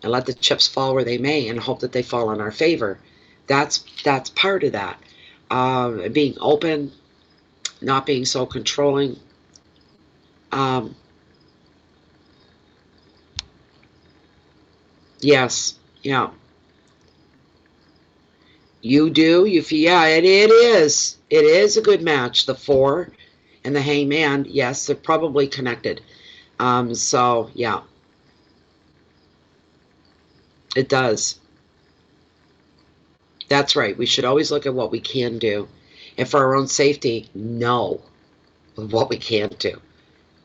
and let the chips fall where they may and hope that they fall in our favor. That's part of that. Being open, not being so controlling. Yes, yeah. You do. You feel, yeah, it is. It is a good match. The 4 and the Hangman, yes, they're probably connected. So, yeah. It does. That's right. We should always look at what we can do. And for our own safety, know what we can't do.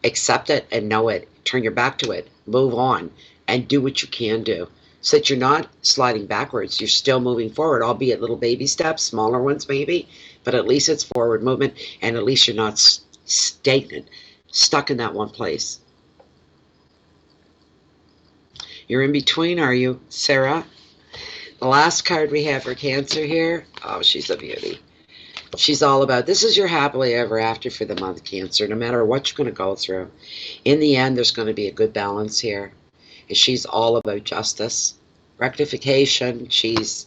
Accept it and know it. Turn your back to it. Move on and do what you can do. So that you're not sliding backwards. You're still moving forward, albeit little baby steps, smaller ones maybe, but at least it's forward movement, and at least you're not stagnant, stuck in that one place. You're in between, are you, Sarah? The last card we have for Cancer here, oh, she's a beauty. She's all about, this is your happily ever after for the month, Cancer, no matter what you're going to go through. In the end, there's going to be a good balance here. And she's all about justice, rectification. She is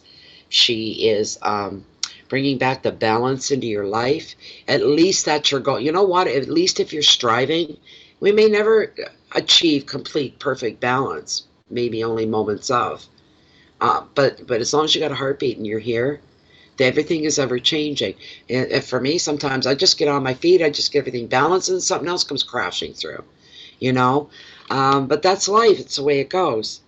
bringing back the balance into your life. At least that's your goal. You know what? At least if you're striving, we may never achieve complete, perfect balance. Maybe only moments of. But as long as you got a heartbeat and you're here, everything is ever changing. And for me, sometimes I just get on my feet, I just get everything balanced, and something else comes crashing through, you know. But that's life. It's the way it goes.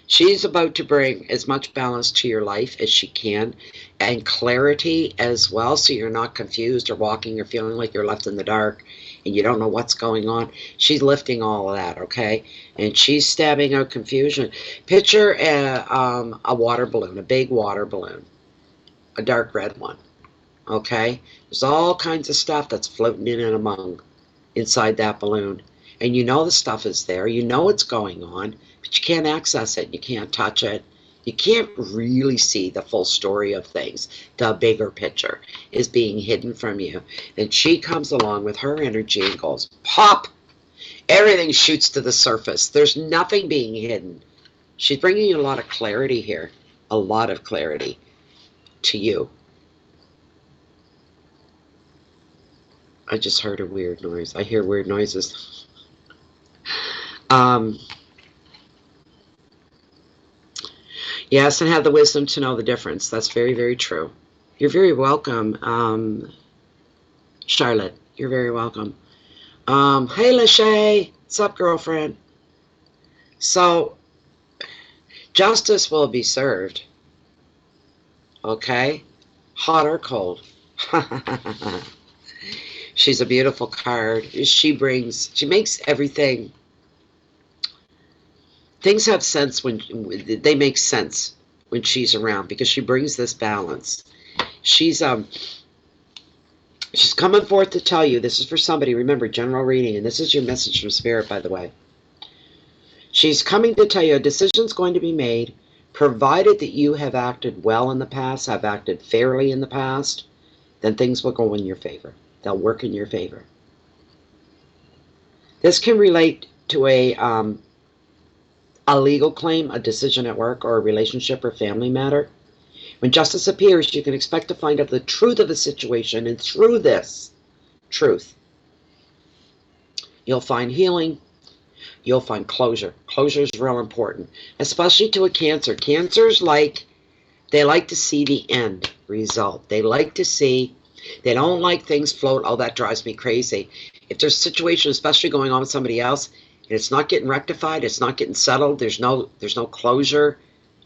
She's about to bring as much balance to your life as she can, and clarity as well, so you're not confused or walking or feeling like you're left in the dark and you don't know what's going on. She's lifting all of that, okay? And she's stabbing out confusion. Picture a water balloon, a big water balloon, a dark red one, okay? There's all kinds of stuff that's floating in and among inside that balloon. And you know the stuff is there. You know what's going on, but you can't access it. You can't touch it. You can't really see the full story of things. The bigger picture is being hidden from you. Then she comes along with her energy and goes, pop! Everything shoots to the surface. There's nothing being hidden. She's bringing you a lot of clarity here. A lot of clarity to you. I just heard a weird noise. I hear weird noises. Yes, and have the wisdom to know the difference. That's very, very true. You're very welcome, Charlotte. You're very welcome. Hey, Lachey. What's up, girlfriend? So, justice will be served. Okay? Hot or cold. She's a beautiful card. She makes everything. Things have sense when they make sense when she's around, because she brings this balance. She's coming forth to tell you, this is for somebody, remember, general reading, and this is your message from Spirit, by the way. She's coming to tell you a decision's going to be made, provided that you have acted well in the past, have acted fairly in the past, then things will go in your favor. They'll work in your favor. This can relate to a legal claim, a decision at work, or a relationship or family matter. When justice appears, you can expect to find out the truth of the situation, and through this truth, you'll find healing, you'll find closure. Closure is real important, especially to a Cancer. Cancers they like to see the end result. They don't like things float. Oh, that drives me crazy. If there's a situation, especially going on with somebody else, and it's not getting rectified, it's not getting settled, there's no closure,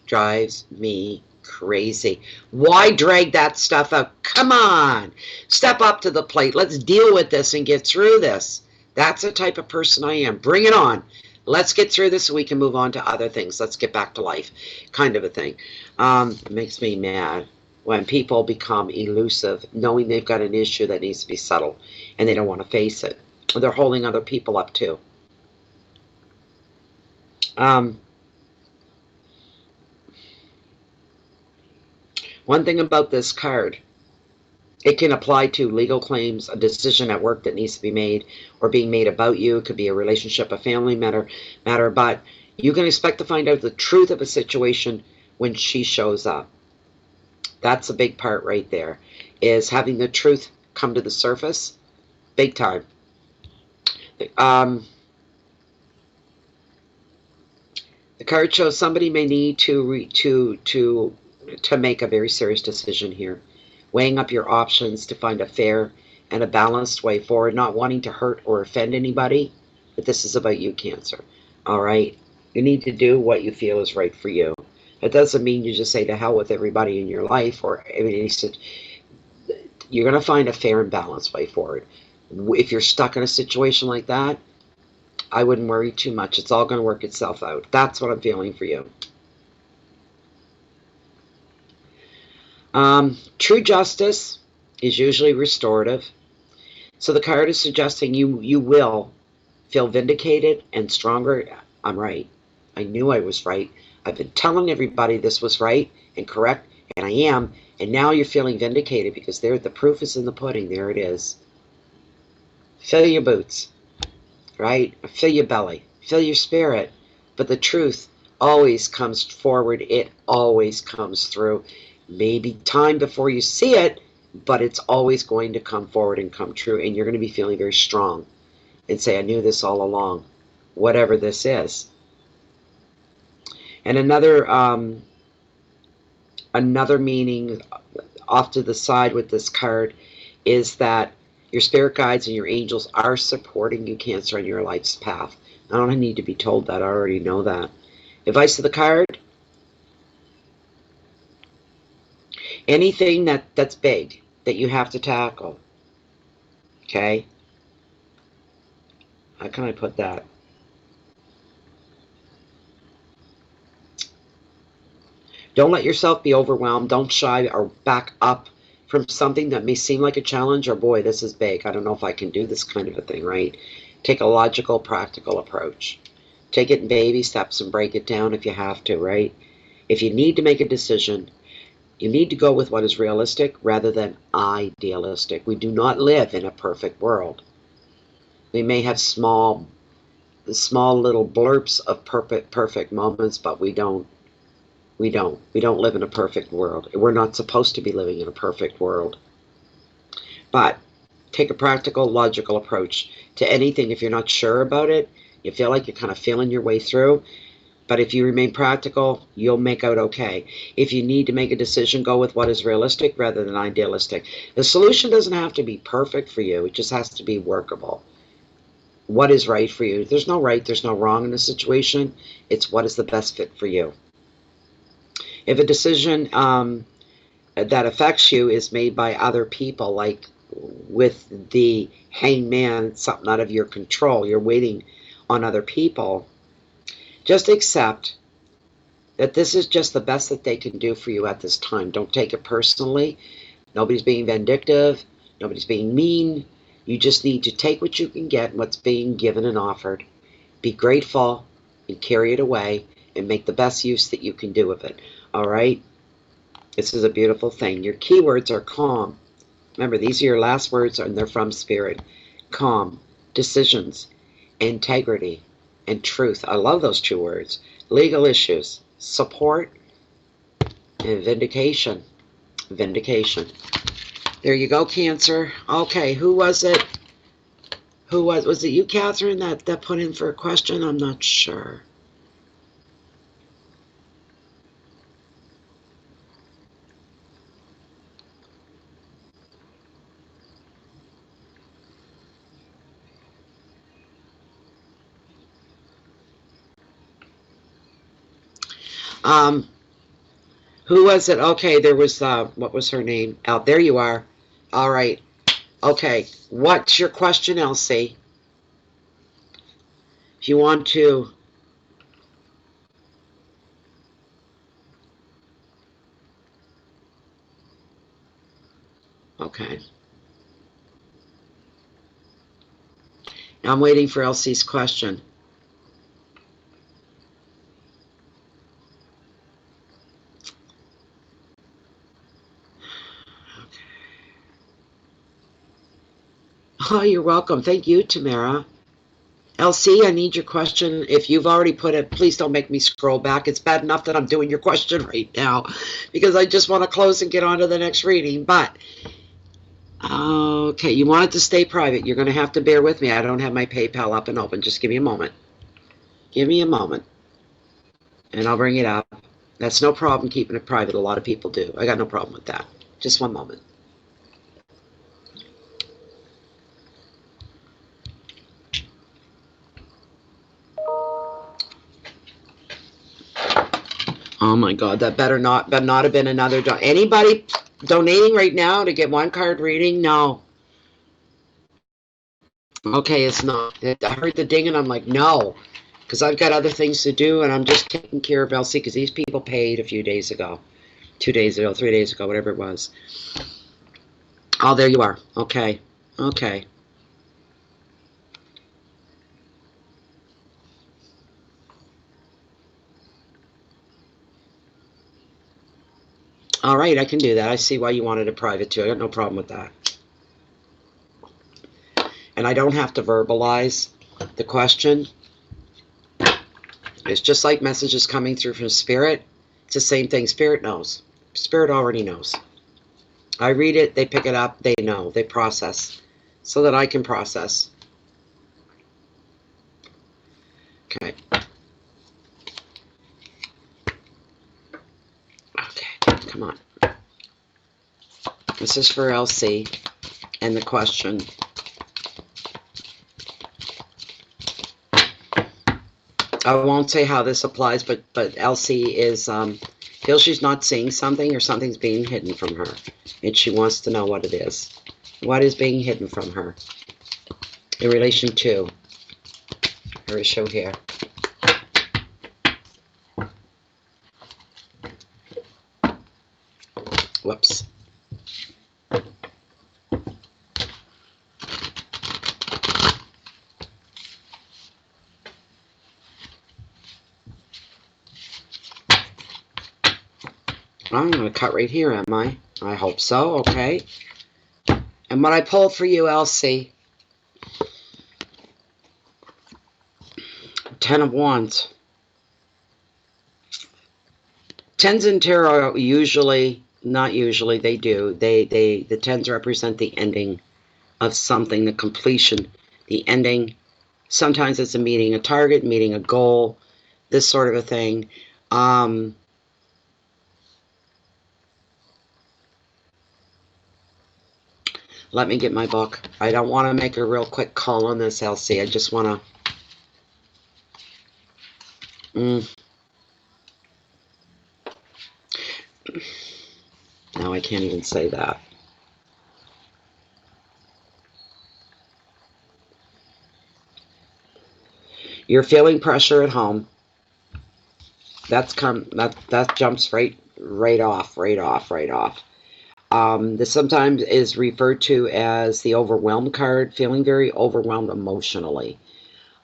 drives me crazy. Why drag that stuff out? Come on, step up to the plate. Let's deal with this and get through this. That's the type of person I am. Bring it on. Let's get through this so we can move on to other things. Let's get back to life, kind of a thing. It makes me mad when people become elusive, knowing they've got an issue that needs to be settled, and they don't want to face it. They're holding other people up too. One thing about this card, it can apply to legal claims, a decision at work that needs to be made or being made about you. It could be a relationship, a family matter, but you can expect to find out the truth of a situation when she shows up. That's a big part right there, is having the truth come to the surface, big time. The card shows somebody may need to make a very serious decision here, weighing up your options to find a fair and a balanced way forward, not wanting to hurt or offend anybody, but this is about you, Cancer. All right? You need to do what you feel is right for you. It doesn't mean you just say to hell with everybody in your life, or you're going to find a fair and balanced way forward. If you're stuck in a situation like that, I wouldn't worry too much. It's all going to work itself out. That's what I'm feeling for you. True justice is usually restorative. So the card is suggesting you will feel vindicated and stronger. I'm right. I knew I was right. I've been telling everybody this was right and correct, and I am. And now you're feeling vindicated because there, the proof is in the pudding. There it is. Fill your boots, right? Fill your belly. Fill your spirit. But the truth always comes forward. It always comes through. Maybe time before you see it, but it's always going to come forward and come true. And you're going to be feeling very strong and say, I knew this all along, whatever this is. And another meaning off to the side with this card is that your spirit guides and your angels are supporting you, Cancer, on your life's path. I don't need to be told that. I already know that. Advice of the card: anything that's big that you have to tackle. Okay? How can I put that? Don't let yourself be overwhelmed. Don't shy or back up from something that may seem like a challenge, or boy, this is big. I don't know if I can do this kind of a thing, right? Take a logical, practical approach. Take it in baby steps and break it down if you have to, right? If you need to make a decision, you need to go with what is realistic rather than idealistic. We do not live in a perfect world. We may have small little blurps of perfect moments, but we don't live in a perfect world. We're not supposed to be living in a perfect world. But take a practical, logical approach to anything. If you're not sure about it, you feel like you're kind of feeling your way through, but if you remain practical, you'll make out okay. If you need to make a decision, go with what is realistic rather than idealistic. The solution doesn't have to be perfect for you. It just has to be workable. What is right for you? There's no right, there's no wrong in the situation. It's what is the best fit for you. If a decision that affects you is made by other people, like with the hangman, something out of your control, you're waiting on other people, just accept that this is just the best that they can do for you at this time. Don't take it personally. Nobody's being vindictive. Nobody's being mean. You just need to take what you can get, what's being given and offered. Be grateful and carry it away and make the best use that you can do of it. All right? This is a beautiful thing. Your keywords are calm. Remember, these are your last words, and they're from Spirit. Calm, decisions, integrity, and truth. I love those two words. Legal issues, support, and vindication. Vindication. There you go, Cancer. Okay, who was it? Was it you, Catherine, that put in for a question? I'm not sure. Who was it? Okay, there was, what was her name? Out there you are. All right. Okay, what's your question, Elsie? If you want to. Okay. I'm waiting for Elsie's question. Oh, you're welcome. Thank you, Tamara. Elsie, I need your question. If you've already put it, please don't make me scroll back. It's bad enough that I'm doing your question right now because I just want to close and get on to the next reading. But, okay, you want it to stay private. You're going to have to bear with me. I don't have my PayPal up and open. Just give me a moment. Give me a moment, and I'll bring it up. That's no problem keeping it private. A lot of people do. I got no problem with that. Just one moment. Oh my God, that better not have been another. Anybody donating right now to get one card reading? No. Okay, it's not. I heard the ding and I'm like, no, because I've got other things to do and I'm just taking care of Elsie because these people paid a few days ago, 2 days ago, 3 days ago, whatever it was. Oh, there you are. Okay. Okay. All right, I can do that. I see why you wanted a private too. I got no problem with that. And I don't have to verbalize the question. It's just like messages coming through from Spirit. It's the same thing. Spirit knows. Spirit already knows. I read it, they pick it up, they know, they process, so that I can process. Okay. Okay, come on. This is for LC and the question. I won't say how this applies, but LC is feels she's not seeing something, or something's being hidden from her, and she wants to know what it is. What is being hidden from her in relation to her issue here? Whoops. I'm going to cut right here, am I? I hope so, okay. And what I pulled for you, LC, 10 of Wands. Tens in tarot usually, not usually, they do. The tens represent the ending of something, the completion, the ending. Sometimes it's a meeting a target, meeting a goal, this sort of a thing. Let me get my book. I don't want to make a real quick call on this, LC. I just want to... No, I can't even say that. You're feeling pressure at home. That jumps right off. This sometimes is referred to as the overwhelmed card, feeling very overwhelmed emotionally,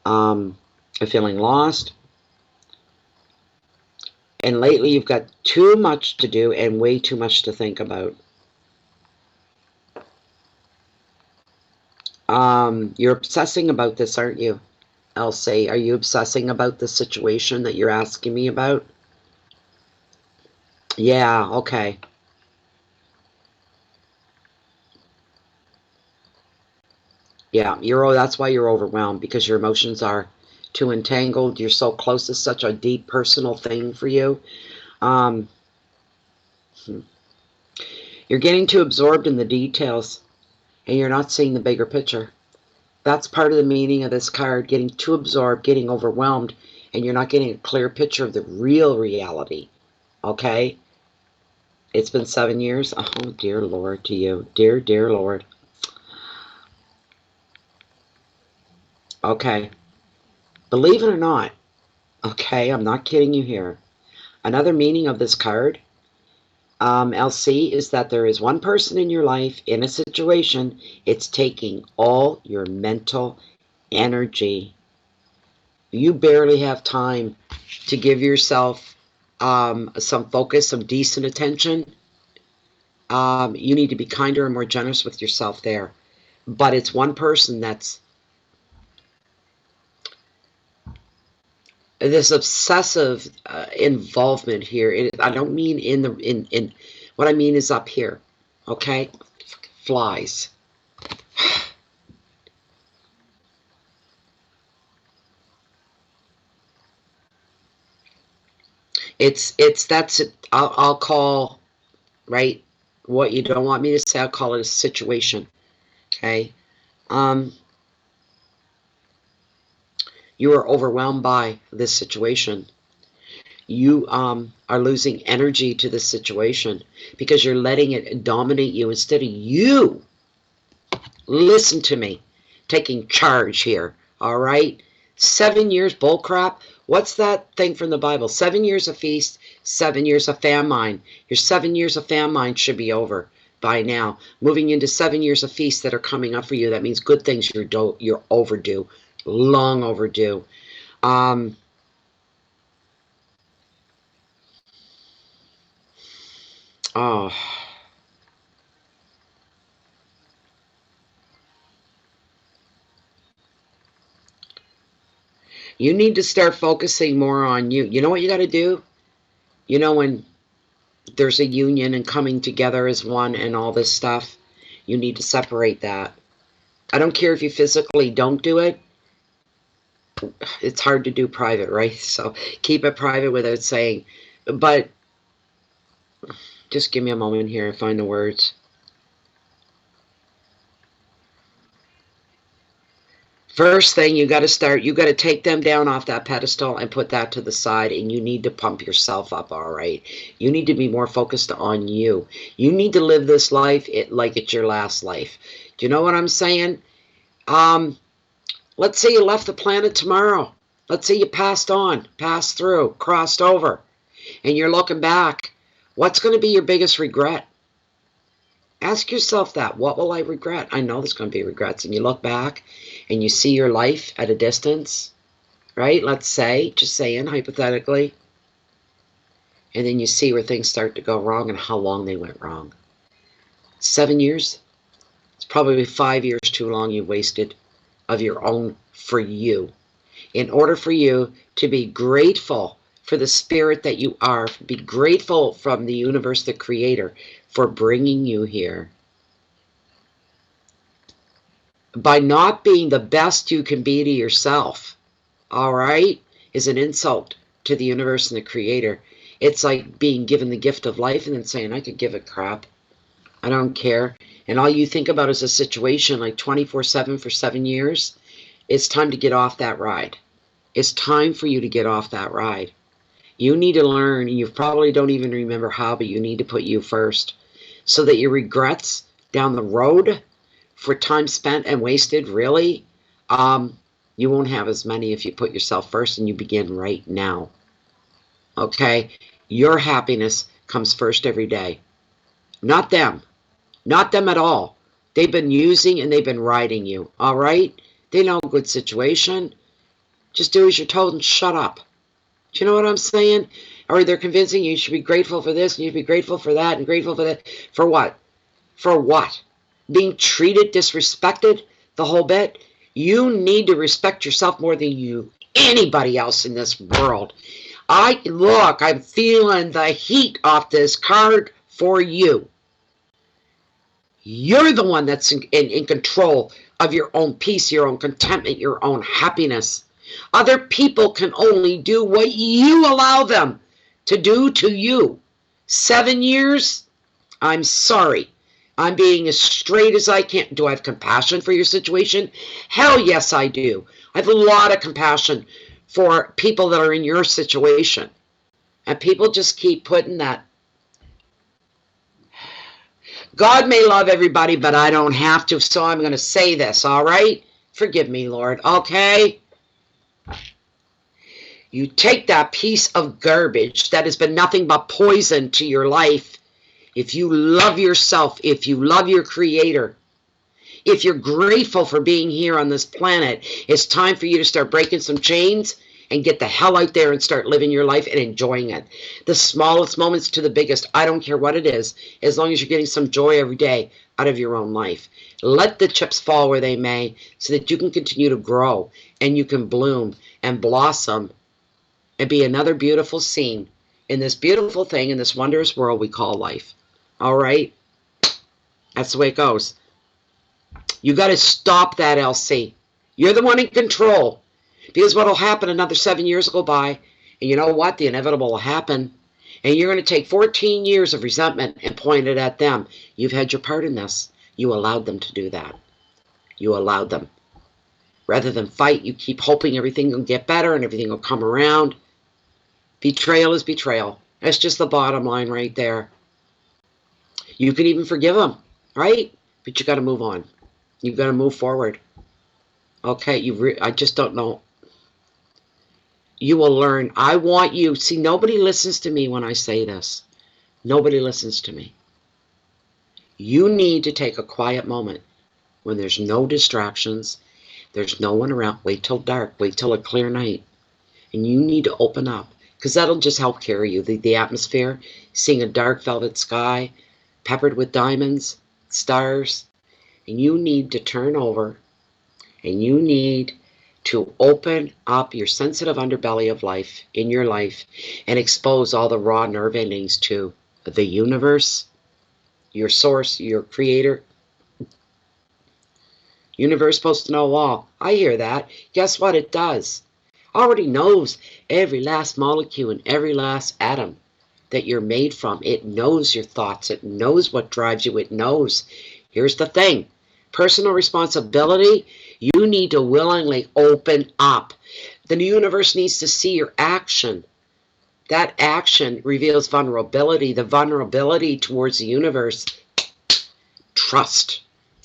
feeling lost. And lately you've got too much to do and way too much to think about. You're obsessing about this, aren't you, Elsie? Are you obsessing about the situation that you're asking me about? Yeah, okay. Yeah, that's why you're overwhelmed, because your emotions are too entangled. You're so close to such a deep personal thing for you. You're getting too absorbed in the details, and you're not seeing the bigger picture. That's part of the meaning of this card, getting too absorbed, getting overwhelmed, and you're not getting a clear picture of the real reality. Okay? It's been 7 years. Oh, dear Lord, to you. Dear, dear Lord. Okay. Believe it or not, okay, I'm not kidding you here. Another meaning of this card, LC, is that there is one person in your life, in a situation, it's taking all your mental energy. You barely have time to give yourself some focus, some decent attention. You need to be kinder and more generous with yourself there. But it's one person that's this obsessive involvement here. I don't mean in what I mean is up here. Okay? Flies. That's it. I'll call, right, what you don't want me to say, I'll call it a situation. Okay? You are overwhelmed by this situation. You are losing energy to this situation because you're letting it dominate you instead of you, listen to me, taking charge here. All right? 7 years bullcrap. What's that thing from the Bible? 7 years of feast, 7 years of famine. Your 7 years of famine should be over by now. Moving into 7 years of feast that are coming up for you. That means good things. You're overdue. Long overdue. Oh. You need to start focusing more on you. You know what you got to do? You know, when there's a union and coming together as one and all this stuff, you need to separate that. I don't care if you physically don't do it. It's hard to do private, right? So keep it private without saying. But just give me a moment here and find the words. First thing, you got to take them down off that pedestal and put that to the side, and you need to pump yourself up, all right? You need to be more focused on you. You need to live this life like it's your last life. Do you know what I'm saying? Let's say you left the planet tomorrow. Let's say you passed on, passed through, crossed over, and you're looking back. What's going to be your biggest regret? Ask yourself that. What will I regret? I know there's going to be regrets. And you look back and you see your life at a distance, right? Let's say, just saying, hypothetically. And then you see where things start to go wrong and how long they went wrong. 7 years? It's probably 5 years too long you wasted of your own for you. In order for you to be grateful for the spirit that you are, be grateful from the universe, the creator, for bringing you here. By not being the best you can be to yourself, all right, is an insult to the universe and the creator. It's like being given the gift of life and then saying, I could give a crap. I don't care. And all you think about is a situation like 24/7 for 7 years. It's time to get off that ride. It's time for you to get off that ride. You need to learn, and you probably don't even remember how, but you need to put you first so that your regrets down the road for time spent and wasted, really, you won't have as many if you put yourself first and you begin right now. Okay? Your happiness comes first every day. Not them. Not them at all. They've been using and they've been riding you. All right? They know a good situation. Just do as you're told and shut up. Do you know what I'm saying? Or they're convincing you should be grateful for this and you should be grateful for that and grateful for that. For what? For what? Being treated, disrespected, the whole bit? You need to respect yourself more than anybody else in this world. I'm feeling the heat off this card for you. You're the one that's in control of your own peace, your own contentment, your own happiness. Other people can only do what you allow them to do to you. 7 years? I'm sorry. I'm being as straight as I can. Do I have compassion for your situation? Hell yes, I do. I have a lot of compassion for people that are in your situation. And people just keep putting that. God may love everybody, but I don't have to, so I'm going to say this, all right? Forgive me, Lord, okay? You take that piece of garbage that has been nothing but poison to your life. If you love yourself, if you love your creator, if you're grateful for being here on this planet, it's time for you to start breaking some chains and get the hell out there and start living your life and enjoying it. The smallest moments to the biggest, I don't care what it is, as long as you're getting some joy every day out of your own life. Let the chips fall where they may so that you can continue to grow and you can bloom and blossom and be another beautiful scene in this beautiful thing, in this wondrous world we call life. All right? That's the way it goes. You got to stop that, LC. You're the one in control. Because what will happen, another 7 years will go by, and you know what? The inevitable will happen. And you're going to take 14 years of resentment and point it at them. You've had your part in this. You allowed them to do that. You allowed them. Rather than fight, you keep hoping everything will get better and everything will come around. Betrayal is betrayal. That's just the bottom line right there. You can even forgive them, right? But you got to move on. You got to move forward. Okay, I just don't know. You will learn. I want you. See, nobody listens to me when I say this. Nobody listens to me. You need to take a quiet moment when there's no distractions. There's no one around. Wait till dark. Wait till a clear night. And you need to open up because that'll just help carry you. The atmosphere, seeing a dark velvet sky peppered with diamonds, stars, and you need to turn over and you need to open up your sensitive underbelly of life in your life and expose all the raw nerve endings to the universe, your source, your creator. Universe supposed to know all. I hear that. Guess what? It does. Already knows every last molecule and every last atom that you're made from. It knows your thoughts. It knows what drives you. It knows. Here's the thing. Personal responsibility, you need to willingly open up. The universe needs to see your action. That action reveals vulnerability. The vulnerability towards the universe, trust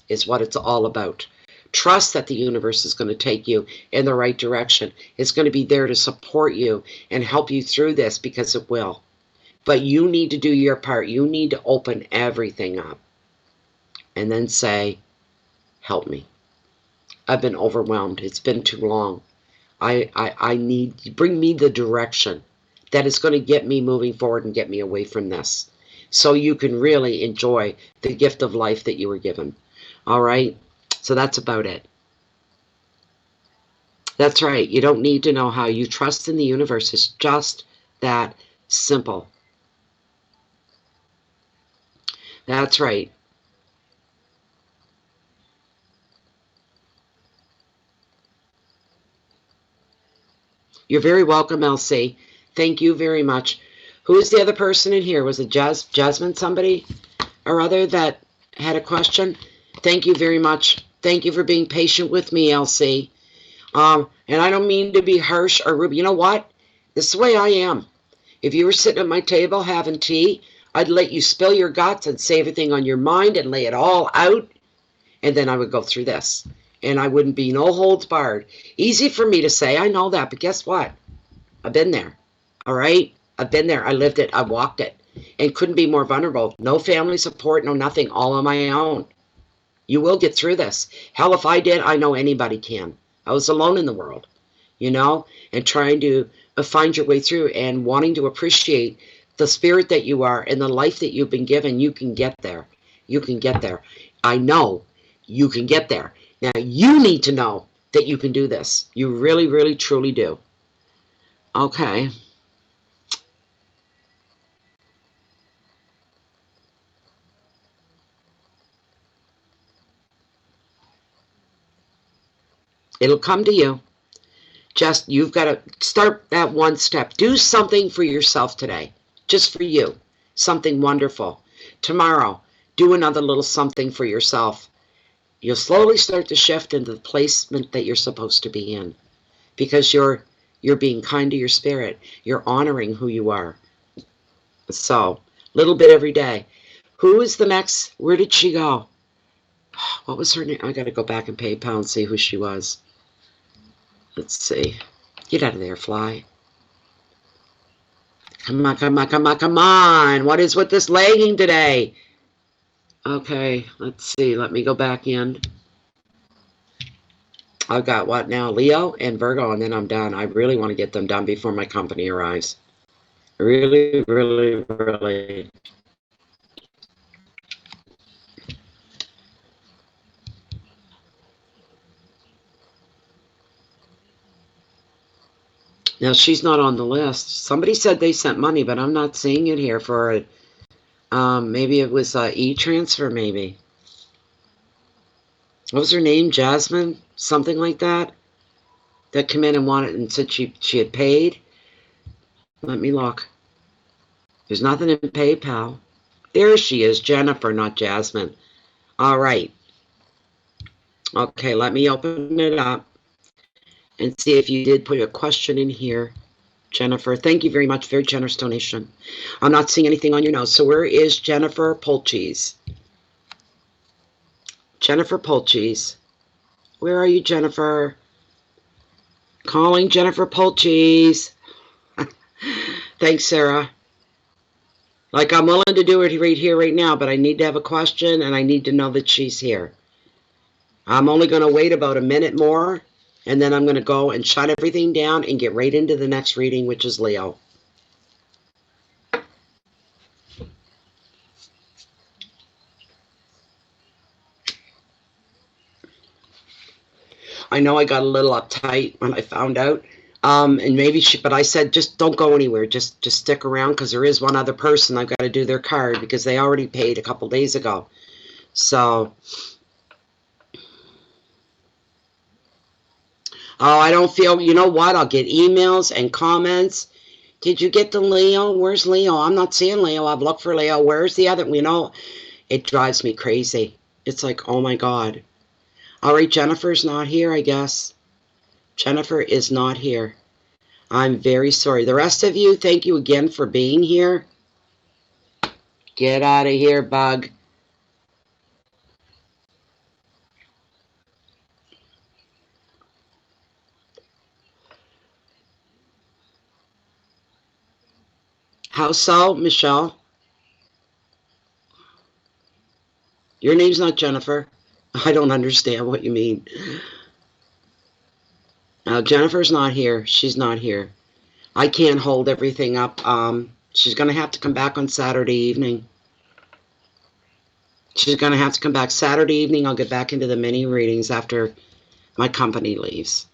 is what it's all about. Trust that the universe is going to take you in the right direction. It's going to be there to support you and help you through this, because it will. But you need to do your part. You need to open everything up and then say, help me. I've been overwhelmed. It's been too long. I need, bring me the direction that is going to get me moving forward and get me away from this, so you can really enjoy the gift of life that you were given. All right? So that's about it. That's right. You don't need to know how. You trust in the universe. It's just that simple. That's right. You're very welcome, Elsie. Thank you very much. Who is the other person in here? Was it Jasmine, somebody or other that had a question? Thank you very much. Thank you for being patient with me, Elsie. And I don't mean to be harsh or rude. You know what? This is the way I am. If you were sitting at my table having tea, I'd let you spill your guts and say everything on your mind and lay it all out. And then I would go through this. And I wouldn't be no holds barred. Easy for me to say, I know that. But guess what? I've been there. All right? I've been there. I lived it. I walked it. And couldn't be more vulnerable. No family support, no nothing. All on my own. You will get through this. Hell, if I did, I know anybody can. I was alone in the world, you know, and trying to find your way through and wanting to appreciate the spirit that you are and the life that you've been given. You can get there. You can get there. I know you can get there. Now, you need to know that you can do this. You really, really, truly do. Okay. It'll come to you. Just, you've got to start that one step. Do something for yourself today. Just for you. Something wonderful. Tomorrow, do another little something for yourself. You'll slowly start to shift into the placement that you're supposed to be in. Because you're being kind to your spirit. You're honoring who you are. So, little bit every day. Who is the next? Where did she go? What was her name? I got to go back and PayPal and see who she was. Let's see. Get out of there, fly. Come on, come on, come on, come on. What is with this lagging today? Okay, let's see. Let me go back in. I've got what now? Leo and Virgo, and then I'm done. I really want to get them done before my company arrives. Really, really, really. Now, she's not on the list. Somebody said they sent money, but I'm not seeing it here for it. Maybe it was e-transfer, maybe. What was her name? Jasmine? Something like that? That came in and wanted and said she had paid? Let me look. There's nothing in PayPal. There she is, Jennifer, not Jasmine. All right. Okay, let me open it up and see if you did put a question in here, Jennifer. Thank you very much. Very generous donation. I'm not seeing anything on your notes. So where is Jennifer Polcheese? Jennifer Polcheese. Where are you, Jennifer? Calling Jennifer Polcheese. Thanks, Sarah. Like, I'm willing to do it right here, right now, but I need to have a question, and I need to know that she's here. I'm only going to wait about a minute more, and then I'm going to go and shut everything down and get right into the next reading, which is Leo. I know I got a little uptight when I found out. And maybe but I said, just don't go anywhere. Just stick around, because there is one other person I've got to do their card, because they already paid a couple days ago. So, oh, I don't feel, you know what? I'll get emails and comments. Did you get the Leo? Where's Leo? I'm not seeing Leo. I've looked for Leo. Where's the other? You know, it drives me crazy. It's like, oh my God. All right, Jennifer's not here, I guess. Jennifer is not here. I'm very sorry. The rest of you, thank you again for being here. Get out of here, bug. How so, Michelle? Your name's not Jennifer. I don't understand what you mean. Jennifer's not here. She's not here. I can't hold everything up. She's going to have to come back on Saturday evening. She's going to have to come back Saturday evening. I'll get back into the mini readings after my company leaves.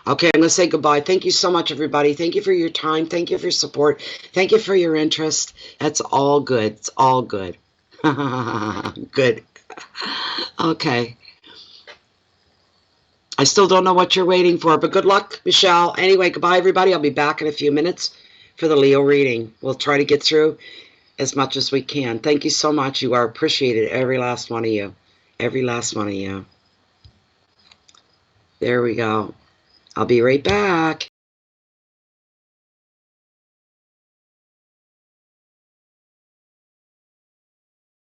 Okay, I'm going to say goodbye. Thank you so much, everybody. Thank you for your time. Thank you for your support. Thank you for your interest. That's all good. It's all good. Good. Okay. I still don't know what you're waiting for, but good luck, Michelle. Anyway, goodbye, everybody. I'll be back in a few minutes for the Leo reading. We'll try to get through as much as we can. Thank you so much. You are appreciated, every last one of you. Every last one of you. There we go. I'll be right back.